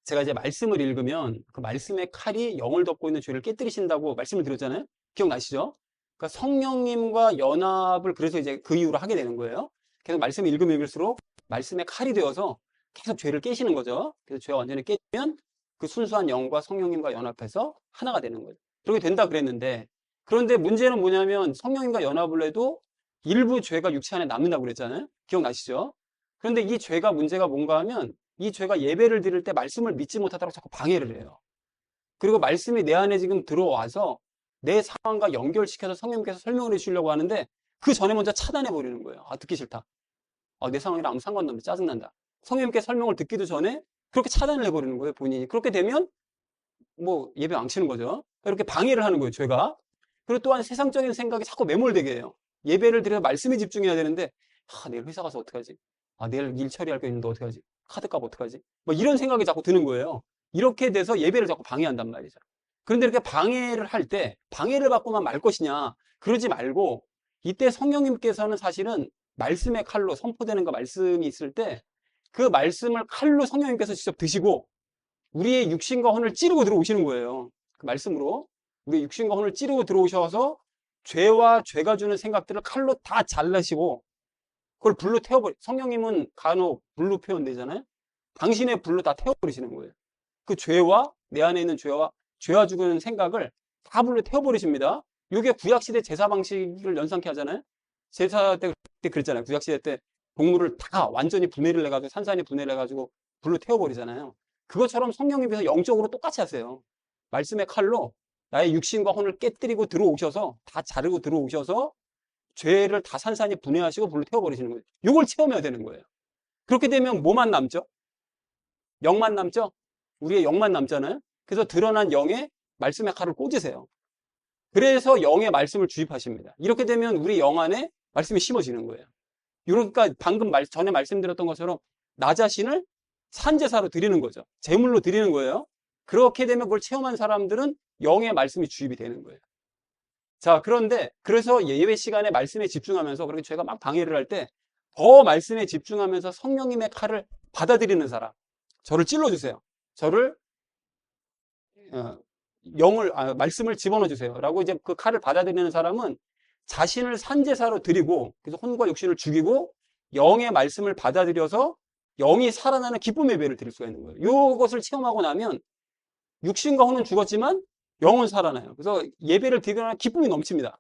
제가 이제 말씀을 읽으면 그 말씀의 칼이 영을 덮고 있는 죄를 깨뜨리신다고 말씀을 드렸잖아요. 기억나시죠? 그러니까 성령님과 연합을 그래서 이제 그 이후로 하게 되는 거예요. 계속 말씀을 읽으면 읽을수록 말씀의 칼이 되어서 계속 죄를 깨시는 거죠. 그래서 죄가 완전히 깨지면 그 순수한 영과 성령님과 연합해서 하나가 되는 거죠. 그렇게 된다 그랬는데, 그런데 문제는 뭐냐면 성령님과 연합을 해도 일부 죄가 육체 안에 남는다고 그랬잖아요. 기억나시죠? 그런데 이 죄가 문제가 뭔가 하면 이 죄가 예배를 드릴 때 말씀을 믿지 못하도록 자꾸 방해를 해요. 그리고 말씀이 내 안에 지금 들어와서 내 상황과 연결시켜서 성령님께서 설명을 해주시려고 하는데 그 전에 먼저 차단해 버리는 거예요. 아, 듣기 싫다. 아, 내 상황이랑 아무 상관도 없는데 짜증난다. 성령님께 설명을 듣기도 전에 그렇게 차단을 해버리는 거예요, 본인이. 그렇게 되면 뭐 예배 망치는 거죠. 이렇게 방해를 하는 거예요, 죄가. 그리고 또한 세상적인 생각이 자꾸 매몰되게 해요. 예배를 드려서 말씀에 집중해야 되는데, 아, 내일 회사 가서 어떡하지? 아, 내일 일 처리할 게 있는데 어떡하지? 카드값 어떡하지? 뭐 이런 생각이 자꾸 드는 거예요. 이렇게 돼서 예배를 자꾸 방해한단 말이죠. 그런데 이렇게 방해를 할 때, 방해를 받고만 말 것이냐? 그러지 말고, 이때 성령님께서는 사실은 말씀의 칼로 선포되는 그 말씀이 있을 때, 그 말씀을 칼로 성령님께서 직접 드시고, 우리의 육신과 혼을 찌르고 들어오시는 거예요. 그 말씀으로. 우리의 육신과 혼을 찌르고 들어오셔서 죄와 죄가 주는 생각들을 칼로 다 잘라시고 그걸 불로 태워버리. 성령님은 간혹 불로 표현되잖아요. 당신의 불로 다 태워버리시는 거예요. 그 죄와 내 안에 있는 죄와 죽은 생각을 다 불로 태워버리십니다. 이게 구약시대 제사 방식을 연상케 하잖아요. 제사 때 그랬잖아요. 구약시대 때 동물을 다 완전히 분해를 해가지고 산산이 분해를 해가지고 불로 태워버리잖아요. 그것처럼 성령님께서 영적으로 똑같이 하세요. 말씀의 칼로 나의 육신과 혼을 깨뜨리고 들어오셔서 다 자르고 들어오셔서 죄를 다 산산히 분해하시고 불로 태워버리시는 거예요. 이걸 체험해야 되는 거예요. 그렇게 되면 뭐만 남죠? 영만 남죠? 우리의 영만 남잖아요. 그래서 드러난 영에 말씀의 칼을 꽂으세요. 그래서 영의 말씀을 주입하십니다. 이렇게 되면 우리 영 안에 말씀이 심어지는 거예요. 그러니까 방금 전에 말씀드렸던 것처럼 나 자신을 산제사로 드리는 거죠. 제물로 드리는 거예요. 그렇게 되면 그걸 체험한 사람들은 영의 말씀이 주입이 되는 거예요. 자, 그런데 그래서 예배 시간에 말씀에 집중하면서 그렇게 제가 막 방해를 할 때 더 말씀에 집중하면서 성령님의 칼을 받아들이는 사람, 저를 찔러주세요. 저를 말씀을 집어넣어 주세요. 라고 이제 그 칼을 받아들이는 사람은 자신을 산제사로 드리고, 그래서 혼과 육신을 죽이고, 영의 말씀을 받아들여서 영이 살아나는 기쁨의 예배를 드릴 수가 있는 거예요. 이것을 체험하고 나면 육신과 혼은 죽었지만 영은 살아나요. 그래서 예배를 드리면 기쁨이 넘칩니다.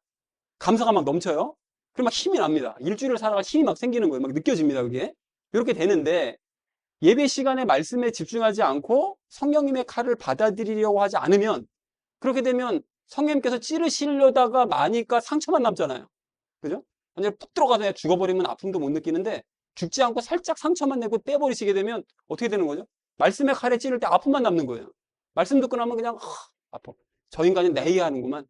감사가 막 넘쳐요. 그럼 막 힘이 납니다. 일주일을 살아가 힘이 막 생기는 거예요. 막 느껴집니다, 그게. 이렇게 되는데, 예배 시간에 말씀에 집중하지 않고 성령님의 칼을 받아들이려고 하지 않으면, 그렇게 되면 성령님께서 찌르시려다가 마니까 상처만 남잖아요. 그죠? 완전히 푹 들어가서 그냥 죽어버리면 아픔도 못 느끼는데, 죽지 않고 살짝 상처만 내고 떼버리시게 되면 어떻게 되는 거죠? 말씀의 칼에 찌를 때 아픔만 남는 거예요. 말씀 듣고 나면 그냥 아파. 저 인간이 내 얘기하는구만.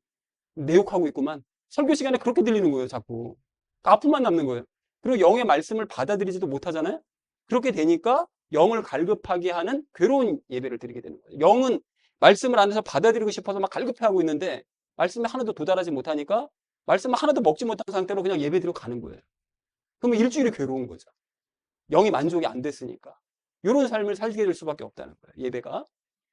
내 욕하고 있구만. 설교 시간에 그렇게 들리는 거예요, 자꾸. 아픔만 남는 거예요. 그리고 영의 말씀을 받아들이지도 못하잖아요. 그렇게 되니까 영을 갈급하게 하는 괴로운 예배를 드리게 되는 거예요. 영은 말씀을 안에서 받아들이고 싶어서 막 갈급해하고 있는데 말씀에 하나도 도달하지 못하니까 말씀을 하나도 먹지 못한 상태로 그냥 예배 드리고 가는 거예요. 그러면 일주일이 괴로운 거죠. 영이 만족이 안 됐으니까. 이런 삶을 살게 될 수밖에 없다는 거예요, 예배가.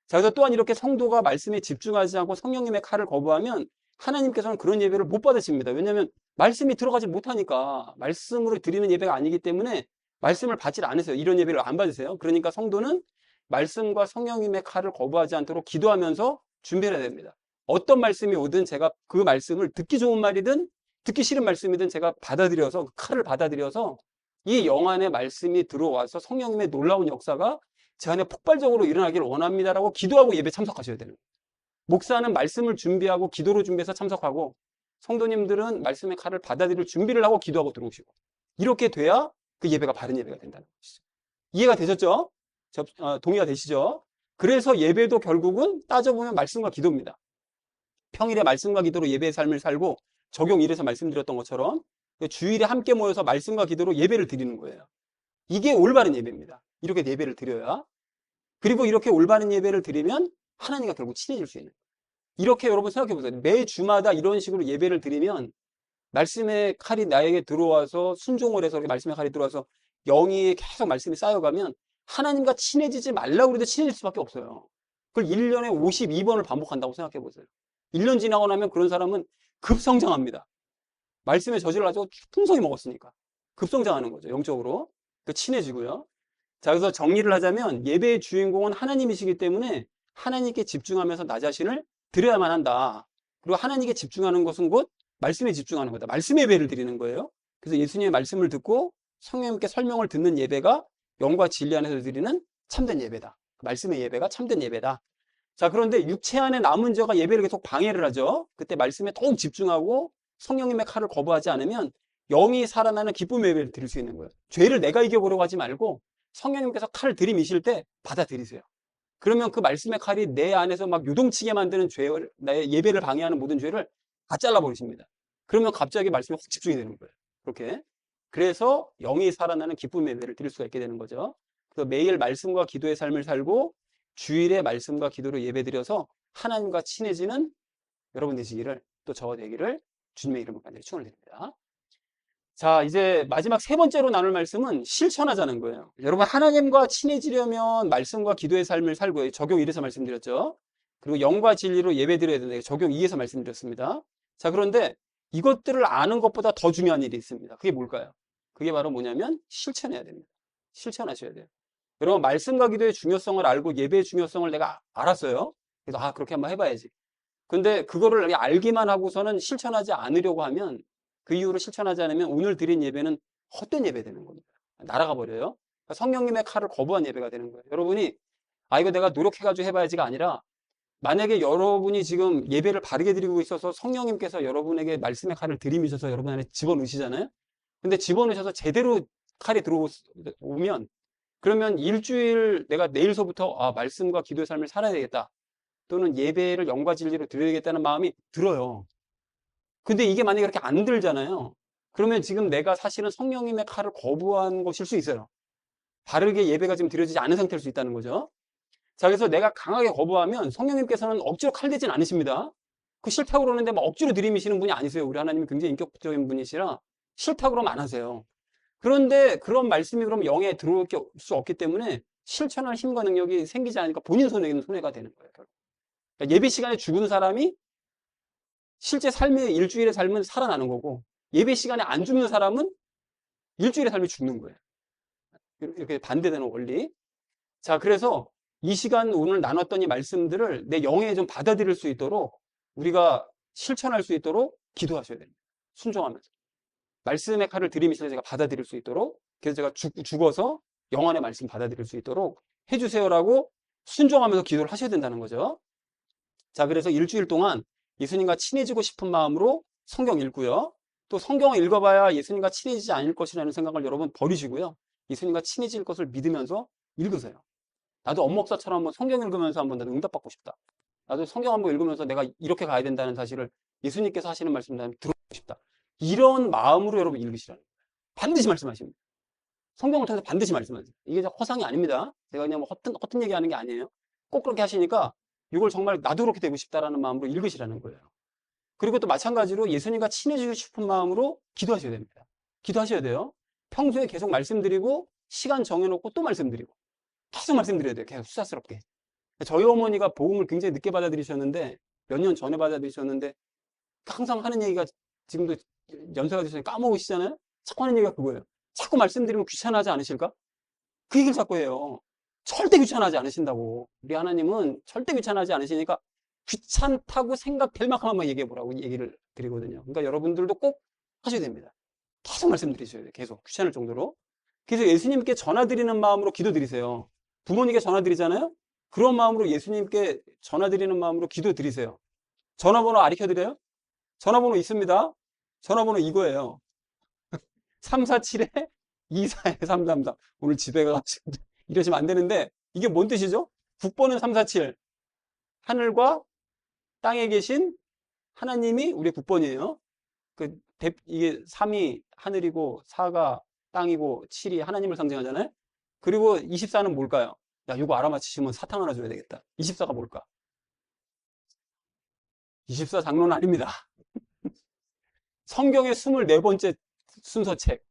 자, 그래서 또한 이렇게 성도가 말씀에 집중하지 않고 성령님의 칼을 거부하면 하나님께서는 그런 예배를 못 받으십니다. 왜냐하면 말씀이 들어가지 못하니까 말씀으로 드리는 예배가 아니기 때문에 말씀을 받질 않으세요. 이런 예배를 안 받으세요. 그러니까 성도는 말씀과 성령님의 칼을 거부하지 않도록 기도하면서 준비를 해야 됩니다. 어떤 말씀이 오든 제가 그 말씀을 듣기 좋은 말이든 듣기 싫은 말씀이든 제가 받아들여서 칼을 받아들여서 이 영 안에 말씀이 들어와서 성령님의 놀라운 역사가 제 안에 폭발적으로 일어나기를 원합니다라고 기도하고 예배 참석하셔야 되는 거예요. 목사는 말씀을 준비하고 기도로 준비해서 참석하고 성도님들은 말씀의 칼을 받아들일 준비를 하고 기도하고 들어오시고 이렇게 돼야 그 예배가 바른 예배가 된다는 것이죠. 이해가 되셨죠? 동의가 되시죠? 그래서 예배도 결국은 따져보면 말씀과 기도입니다. 평일에 말씀과 기도로 예배의 삶을 살고 적용 1에서 말씀드렸던 것처럼 주일에 함께 모여서 말씀과 기도로 예배를 드리는 거예요. 이게 올바른 예배입니다. 이렇게 예배를 드려야. 그리고 이렇게 올바른 예배를 드리면 하나님과 결국 친해질 수 있는 거예요. 이렇게 여러분 생각해 보세요. 매 주마다 이런 식으로 예배를 드리면 말씀의 칼이 나에게 들어와서 순종을 해서 말씀의 칼이 들어와서 영이 계속 말씀이 쌓여가면 하나님과 친해지지 말라고 해도 친해질 수밖에 없어요. 그걸 1년에 52번을 반복한다고 생각해 보세요. 1년 지나고 나면 그런 사람은 급성장합니다. 말씀의 저지를 가지고 풍성히 먹었으니까. 급성장하는 거죠. 영적으로. 친해지고요. 자, 그래서 정리를 하자면 예배의 주인공은 하나님이시기 때문에 하나님께 집중하면서 나 자신을 드려야만 한다. 그리고 하나님께 집중하는 것은 곧 말씀에 집중하는 거다. 말씀의 예배를 드리는 거예요. 그래서 예수님의 말씀을 듣고 성령님께 설명을 듣는 예배가 영과 진리 안에서 드리는 참된 예배다. 말씀의 예배가 참된 예배다. 자, 그런데 육체 안에 남은 자가 예배를 계속 방해를 하죠. 그때 말씀에 더욱 집중하고 성령님의 칼을 거부하지 않으면 영이 살아나는 기쁨의 예배를 드릴 수 있는 거예요. 죄를 내가 이겨보려고 하지 말고 성령님께서 칼을 들이미실 때 받아들이세요. 그러면 그 말씀의 칼이 내 안에서 막 요동치게 만드는 죄를, 나의 예배를 방해하는 모든 죄를 다 잘라버리십니다. 그러면 갑자기 말씀에 확 집중이 되는 거예요. 그렇게. 그래서 영이 살아나는 기쁨의 예배를 드릴 수가 있게 되는 거죠. 그래서 매일 말씀과 기도의 삶을 살고 주일에 말씀과 기도로 예배드려서 하나님과 친해지는 여러분 되시기를, 또 저와 되기를 주님의 이름으로 간절히 축원드립니다. 자, 이제 마지막 세 번째로 나눌 말씀은 실천하자는 거예요. 여러분, 하나님과 친해지려면 말씀과 기도의 삶을 살고, 적용 1에서 말씀드렸죠. 그리고 영과 진리로 예배드려야 된다. 적용 2에서 말씀드렸습니다. 자, 그런데 이것들을 아는 것보다 더 중요한 일이 있습니다. 그게 뭘까요? 그게 바로 뭐냐면 실천해야 됩니다. 실천하셔야 돼요. 여러분, 말씀과 기도의 중요성을 알고 예배의 중요성을 내가 알았어요. 그래서 그렇게 한번 해봐야지. 근데 그거를 알기만 하고서는 실천하지 않으려고 하면, 그 이후로 실천하지 않으면 오늘 드린 예배는 헛된 예배 되는 겁니다. 날아가 버려요. 그러니까 성령님의 칼을 거부한 예배가 되는 거예요. 여러분이 이거 내가 노력해가지고 해봐야지가 아니라, 만약에 여러분이 지금 예배를 바르게 드리고 있어서 성령님께서 여러분에게 말씀의 칼을 들이미셔서 여러분 안에 집어넣으시잖아요. 근데 집어넣으셔서 제대로 칼이 들어오면, 그러면 일주일 내가 내일서부터 말씀과 기도의 삶을 살아야 되겠다, 또는 예배를 영과 진리로 드려야겠다는 마음이 들어요. 근데 이게 만약에 그렇게 안 들잖아요. 그러면 지금 내가 사실은 성령님의 칼을 거부한 것일 수 있어요. 바르게 예배가 지금 드려지지 않은 상태일 수 있다는 거죠. 자, 그래서 내가 강하게 거부하면 성령님께서는 억지로 칼대진 않으십니다. 그 싫다고 그러는데 막 억지로 들이미시는 분이 아니세요. 우리 하나님이 굉장히 인격적인 분이시라 싫다고 그러면 안 하세요. 그런데 그런 말씀이 그럼 영에 들어올 수 없기 때문에 실천할 힘과 능력이 생기지 않으니까 본인 손해는 손해가 되는 거예요. 그러니까 예배 시간에 죽은 사람이 실제 삶의 일주일의 삶은 살아나는 거고, 예배 시간에 안 죽는 사람은 일주일의 삶이 죽는 거예요. 이렇게 반대되는 원리. 자, 그래서 이 시간 오늘 나눴던 이 말씀들을 내 영에 좀 받아들일 수 있도록 우리가 실천할 수 있도록 기도하셔야 됩니다. 순종하면서. 말씀의 칼을 들이미셔서 제가 받아들일 수 있도록, 그래서 제가 죽어서 영안의 말씀 받아들일 수 있도록 해주세요라고 순종하면서 기도를 하셔야 된다는 거죠. 자, 그래서 일주일 동안 예수님과 친해지고 싶은 마음으로 성경 읽고요. 또 성경을 읽어봐야 예수님과 친해지지 않을 것이라는 생각을 여러분 버리시고요. 예수님과 친해질 것을 믿으면서 읽으세요. 나도 엄목사처럼 한번 성경 읽으면서 한번 나도 응답받고 싶다. 나도 성경 한번 읽으면서 내가 이렇게 가야 된다는 사실을 예수님께서 하시는 말씀 나는 들어보고 싶다. 이런 마음으로 여러분 읽으시라는 거예요. 반드시 말씀하십니다. 성경을 통해서 반드시 말씀하세요. 이게 허상이 아닙니다. 제가 그냥 뭐 허튼 얘기하는 게 아니에요. 꼭 그렇게 하시니까 이걸 정말 나도 그렇게 되고 싶다라는 마음으로 읽으시라는 거예요. 그리고 또 마찬가지로 예수님과 친해지고 싶은 마음으로 기도하셔야 됩니다. 기도하셔야 돼요. 평소에 계속 말씀드리고 시간 정해놓고 또 말씀드리고 계속 말씀드려야 돼요. 계속 수다스럽게. 저희 어머니가 복음을 굉장히 늦게 받아들이셨는데 몇 년 전에 받아들이셨는데 항상 하는 얘기가 지금도 연세가 드셔서 까먹으시잖아요. 자꾸 하는 얘기가 그거예요. 자꾸 말씀드리면 귀찮아하지 않으실까? 그 얘기를 자꾸 해요. 절대 귀찮아하지 않으신다고. 우리 하나님은 절대 귀찮아하지 않으시니까 귀찮다고 생각될 만큼만 얘기해 보라고 얘기를 드리거든요. 그러니까 여러분들도 꼭 하셔야 됩니다. 계속 말씀드리셔야 돼요. 계속 귀찮을 정도로. 그래서 예수님께 전화드리는 마음으로 기도드리세요. 부모님께 전화드리잖아요. 그런 마음으로 예수님께 전화드리는 마음으로 기도드리세요. 전화번호 가르쳐드려요? 전화번호 있습니다. 전화번호 이거예요. 347-24-333. 오늘 집에 가가지고 이러시면 안 되는데 이게 뭔 뜻이죠? 국번은 347. 하늘과 땅에 계신 하나님이 우리의 국번이에요. 이게 3이 하늘이고 4가 땅이고 7이 하나님을 상징하잖아요. 그리고 24는 뭘까요? 야, 이거 알아맞히시면 사탕 하나 줘야 되겠다. 24가 뭘까? 24 장로는 아닙니다. 성경의 24번째 순서책.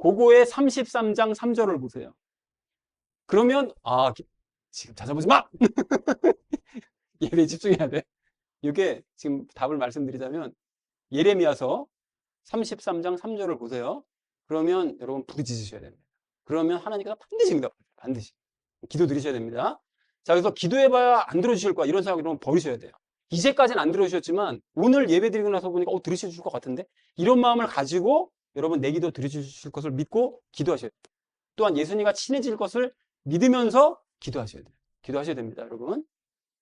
그거의 33장 3절을 보세요. 그러면 지금 찾아보지 마! 예배에 집중해야 돼. 이게 지금 답을 말씀드리자면 예레미야서 33장 3절을 보세요. 그러면 여러분 부르짖으셔야 됩니다. 그러면 하나님께서 반드시 응답하세요. 반드시. 기도 드리셔야 됩니다. 자, 그래서 기도해봐야 안 들어주실 거야. 이런 생각 여러분 버리셔야 돼요. 이제까지는 안 들어주셨지만 오늘 예배 드리고 나서 보니까 들으실 것 같은데 이런 마음을 가지고 여러분 내 기도 들으실 것을 믿고 기도하셔야 돼요. 또한 예수님과 친해질 것을 믿으면서 기도하셔야 돼요. 기도하셔야 됩니다, 여러분.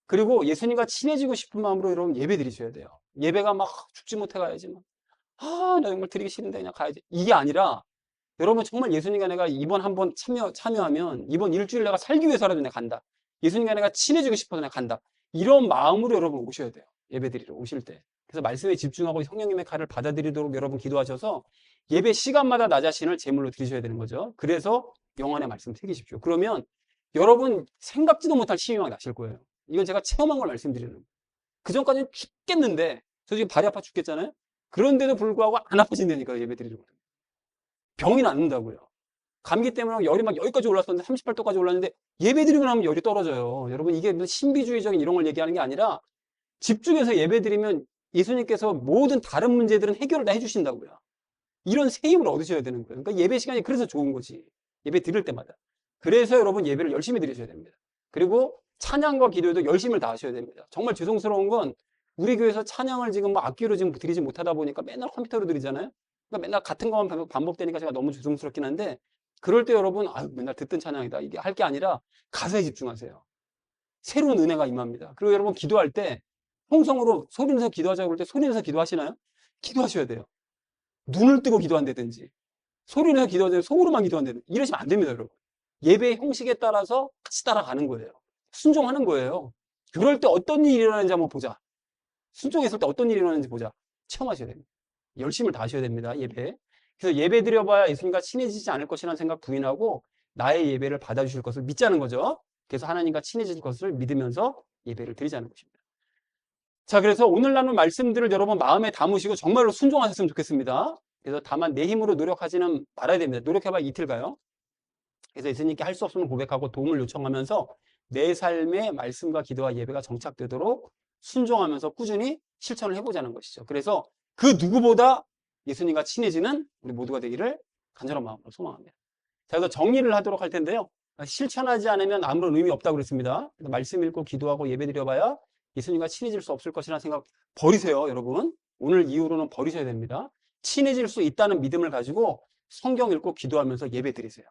그리고 예수님과 친해지고 싶은 마음으로 여러분 예배 드리셔야 돼요. 예배가 막 죽지 못해 가야지. 나 정말 드리기 싫은데 그냥 가야지. 이게 아니라 여러분 정말 예수님과 내가 이번 한번 참여하면 이번 일주일 내가 살기 위해서라도 내가 간다. 예수님과 내가 친해지고 싶어서 내가 간다. 이런 마음으로 여러분 오셔야 돼요. 예배 드리러 오실 때. 그래서 말씀에 집중하고 성령님의 칼을 받아들이도록 여러분 기도하셔서 예배 시간마다 나 자신을 제물로 드리셔야 되는 거죠. 그래서 영안의 말씀 새기십시오. 그러면 여러분 생각지도 못할 치유가 나실 거예요. 이건 제가 체험한 걸 말씀드리는 거예요. 그 전까지는 죽겠는데 저 지금 발이 아파 죽겠잖아요. 그런데도 불구하고 안 아파진다니까 예배 드리려고. 병이 낫는다고요. 감기 때문에 열이 막 여기까지 올랐었는데 38도까지 올랐는데 예배 드리고 나면 열이 떨어져요. 여러분 이게 무슨 신비주의적인 이런 걸 얘기하는 게 아니라 집중해서 예배 드리면 예수님께서 모든 다른 문제들은 해결을 다 해주신다고요. 이런 새 힘을 얻으셔야 되는 거예요. 그러니까 예배 시간이 그래서 좋은 거지. 예배 드릴 때마다. 그래서 여러분 예배를 열심히 드리셔야 됩니다. 그리고 찬양과 기도에도 열심을 다하셔야 됩니다. 정말 죄송스러운 건 우리 교회에서 찬양을 지금 악기로 지금 드리지 못하다 보니까 맨날 컴퓨터로 드리잖아요. 그러니까 맨날 같은 것만 반복되니까 제가 너무 죄송스럽긴 한데 그럴 때 여러분 맨날 듣던 찬양이다. 이게 할 게 아니라 가사에 집중하세요. 새로운 은혜가 임합니다. 그리고 여러분 기도할 때 통성으로 소리내서 기도하자고 할 때 소리내서 기도하시나요? 기도하셔야 돼요. 눈을 뜨고 기도한다든지 소리내서 기도하자고 속으로만 기도한다든지 이러시면 안 됩니다, 여러분. 예배의 형식에 따라서 같이 따라가는 거예요. 순종하는 거예요. 그럴 때 어떤 일이 일어나는지 한번 보자. 순종했을 때 어떤 일이 일어나는지 보자. 체험하셔야 됩니다. 열심을 다하셔야 됩니다, 예배. 그래서 예배 드려봐야 예수님과 친해지지 않을 것이라는 생각 부인하고 나의 예배를 받아주실 것을 믿자는 거죠. 그래서 하나님과 친해질 것을 믿으면서 예배를 드리자는 것입니다. 자, 그래서 오늘 나눈 말씀들을 여러분 마음에 담으시고 정말로 순종하셨으면 좋겠습니다. 그래서 다만 내 힘으로 노력하지는 말아야 됩니다. 노력해봐 이틀 가요. 그래서 예수님께 할 수 없음을 고백하고 도움을 요청하면서 내 삶의 말씀과 기도와 예배가 정착되도록 순종하면서 꾸준히 실천을 해보자는 것이죠. 그래서 그 누구보다 예수님과 친해지는 우리 모두가 되기를 간절한 마음으로 소망합니다. 자, 그래서 정리를 하도록 할 텐데요. 실천하지 않으면 아무런 의미 없다고 그랬습니다. 말씀 읽고 기도하고 예배 드려봐야 예수님과 친해질 수 없을 것이라는 생각 버리세요, 여러분. 오늘 이후로는 버리셔야 됩니다. 친해질 수 있다는 믿음을 가지고 성경 읽고 기도하면서 예배 드리세요.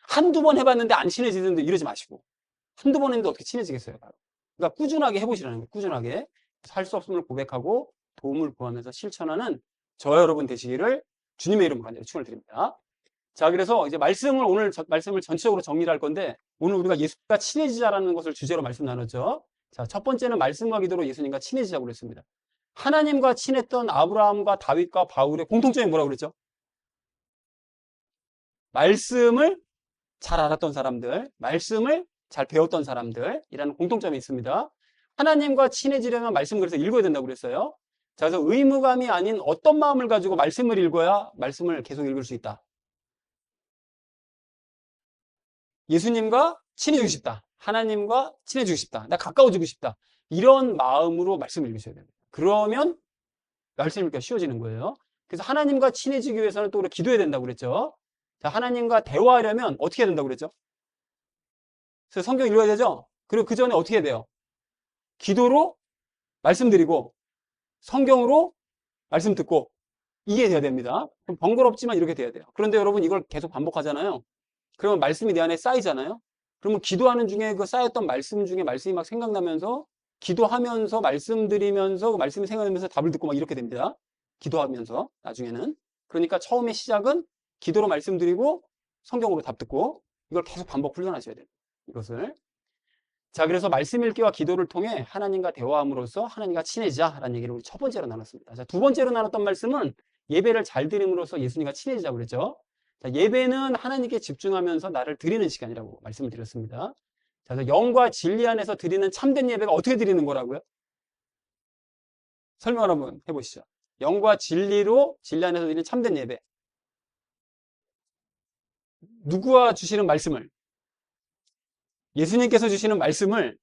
한두 번 해봤는데 안 친해지는데 이러지 마시고. 한두 번 했는데 어떻게 친해지겠어요? 그러니까 꾸준하게 해보시라는 거예요. 꾸준하게. 할 수 없음을 고백하고 도움을 구하면서 실천하는 저와 여러분 되시기를 주님의 이름으로 간절히 축원을 드립니다. 자, 그래서 이제 오늘 말씀을 전체적으로 정리를 할 건데, 오늘 우리가 예수님과 친해지자라는 것을 주제로 말씀 나눴죠. 자, 첫 번째는 말씀과 기도로 예수님과 친해지자고 그랬습니다. 하나님과 친했던 아브라함과 다윗과 바울의 공통점이 뭐라고 그랬죠? 말씀을 잘 알았던 사람들, 말씀을 잘 배웠던 사람들이라는 공통점이 있습니다. 하나님과 친해지려면 말씀을 그래서 읽어야 된다고 그랬어요. 자, 그래서 의무감이 아닌 어떤 마음을 가지고 말씀을 읽어야 말씀을 계속 읽을 수 있다. 예수님과 친해지고 싶다. 하나님과 친해지고 싶다. 나 가까워지고 싶다. 이런 마음으로 말씀을 읽으셔야 됩니다. 그러면 말씀 읽기가 쉬워지는 거예요. 그래서 하나님과 친해지기 위해서는 또 우리가 기도해야 된다고 그랬죠. 자, 하나님과 대화하려면 어떻게 해야 된다고 그랬죠? 그래서 성경 읽어야 되죠? 그리고 그 전에 어떻게 해야 돼요? 기도로 말씀드리고 성경으로 말씀 듣고 이게 돼야 됩니다. 번거롭지만 이렇게 돼야 돼요. 그런데 여러분 이걸 계속 반복하잖아요. 그러면 말씀이 내 안에 쌓이잖아요. 그러면 기도하는 중에 그 쌓였던 말씀 중에 말씀이 막 생각나면서 기도하면서 말씀드리면서 그 말씀이 생각나면서 답을 듣고 막 이렇게 됩니다. 기도하면서 나중에는. 그러니까 처음에 시작은 기도로 말씀드리고 성경으로 답 듣고 이걸 계속 반복 훈련하셔야 돼요. 이것을. 자, 그래서 말씀 읽기와 기도를 통해 하나님과 대화함으로써 하나님과 친해지자라는 얘기를 우리 첫 번째로 나눴습니다. 자, 두 번째로 나눴던 말씀은 예배를 잘 드림으로써 예수님과 친해지자고 그랬죠. 자, 예배는 하나님께 집중하면서 나를 드리는 시간이라고 말씀을 드렸습니다. 자, 그래서 영과 진리 안에서 드리는 참된 예배가 어떻게 드리는 거라고요? 설명을 한번 해보시죠. 영과 진리로 진리 안에서 드리는 참된 예배. 누구와 주시는 말씀을? 예수님께서 주시는 말씀을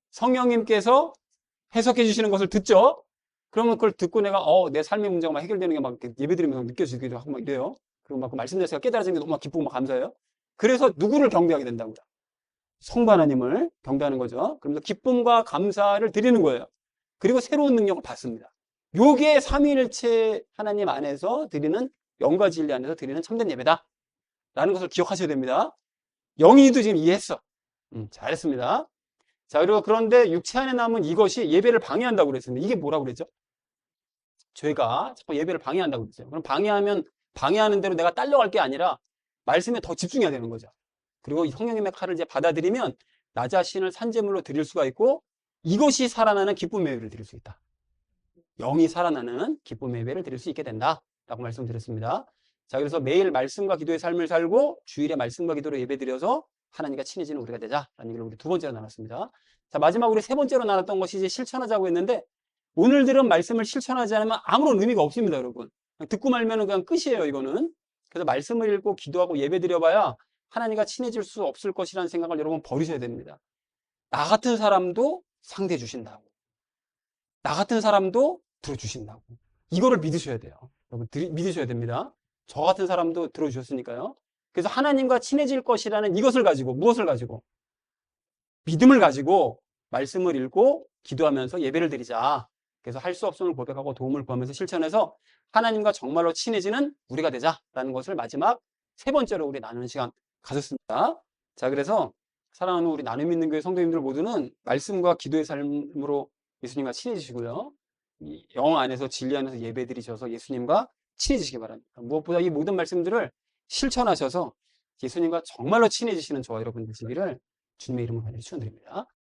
성령님께서 해석해 주시는 것을 듣죠? 그러면 그걸 듣고 내가 내 삶의 문제가 막 해결되는 게 막 예배드리면서 느껴지기도 하고 막 이래요. 그리고 막 그 말씀 자체가 깨달아지는 게 너무 막 기쁘고 막 감사해요. 그래서 누구를 경배하게 된다고요? 성부 하나님을 경배하는 거죠. 그러면서 기쁨과 감사를 드리는 거예요. 그리고 새로운 능력을 받습니다. 요게 삼위일체 하나님 안에서 드리는 영과 진리 안에서 드리는 참된 예배다 라는 것을 기억하셔야 됩니다. 영희도 지금 이해했어. 잘했습니다. 자, 그리고 그런데 육체 안에 남은 이것이 예배를 방해한다고 그랬습니다. 이게 뭐라고 그랬죠? 죄가 자꾸 예배를 방해한다고 그랬어요. 그럼 방해하는 대로 내가 딸려갈 게 아니라 말씀에 더 집중해야 되는 거죠. 그리고 성령님의 칼을 이제 받아들이면 나 자신을 산제물로 드릴 수가 있고 이것이 살아나는 기쁨의 예배를 드릴 수 있다. 영이 살아나는 기쁨의 예배를 드릴 수 있게 된다라고 말씀드렸습니다. 자, 그래서 매일 말씀과 기도의 삶을 살고 주일에 말씀과 기도로 예배드려서 하나님과 친해지는 우리가 되자라는 얘기를 우리 두 번째로 나눴습니다. 자, 마지막 우리 세 번째로 나눴던 것이 이제 실천하자고 했는데 오늘 들은 말씀을 실천하지 않으면 아무런 의미가 없습니다, 여러분. 듣고 말면 그냥 끝이에요, 이거는. 그래서 말씀을 읽고 기도하고 예배드려봐야 하나님과 친해질 수 없을 것이라는 생각을 여러분 버리셔야 됩니다. 나 같은 사람도 상대해 주신다고. 나 같은 사람도 들어주신다고. 이거를 믿으셔야 돼요. 여러분, 믿으셔야 됩니다. 저 같은 사람도 들어주셨으니까요. 그래서 하나님과 친해질 것이라는 이것을 가지고, 무엇을 가지고? 믿음을 가지고 말씀을 읽고 기도하면서 예배를 드리자. 그래서 할 수 없음을 고백하고 도움을 구하면서 실천해서 하나님과 정말로 친해지는 우리가 되자라는 것을 마지막 세 번째로 우리 나누는 시간 가졌습니다. 자, 그래서 사랑하는 우리 나눔 있는 교회 성도님들 모두는 말씀과 기도의 삶으로 예수님과 친해지시고요. 영 안에서 진리 안에서 예배 드리셔서 예수님과 친해지시기 바랍니다. 무엇보다 이 모든 말씀들을 실천하셔서 예수님과 정말로 친해지시는 저와 여러분 되시기를 주님의 이름으로 간절히 축원드립니다.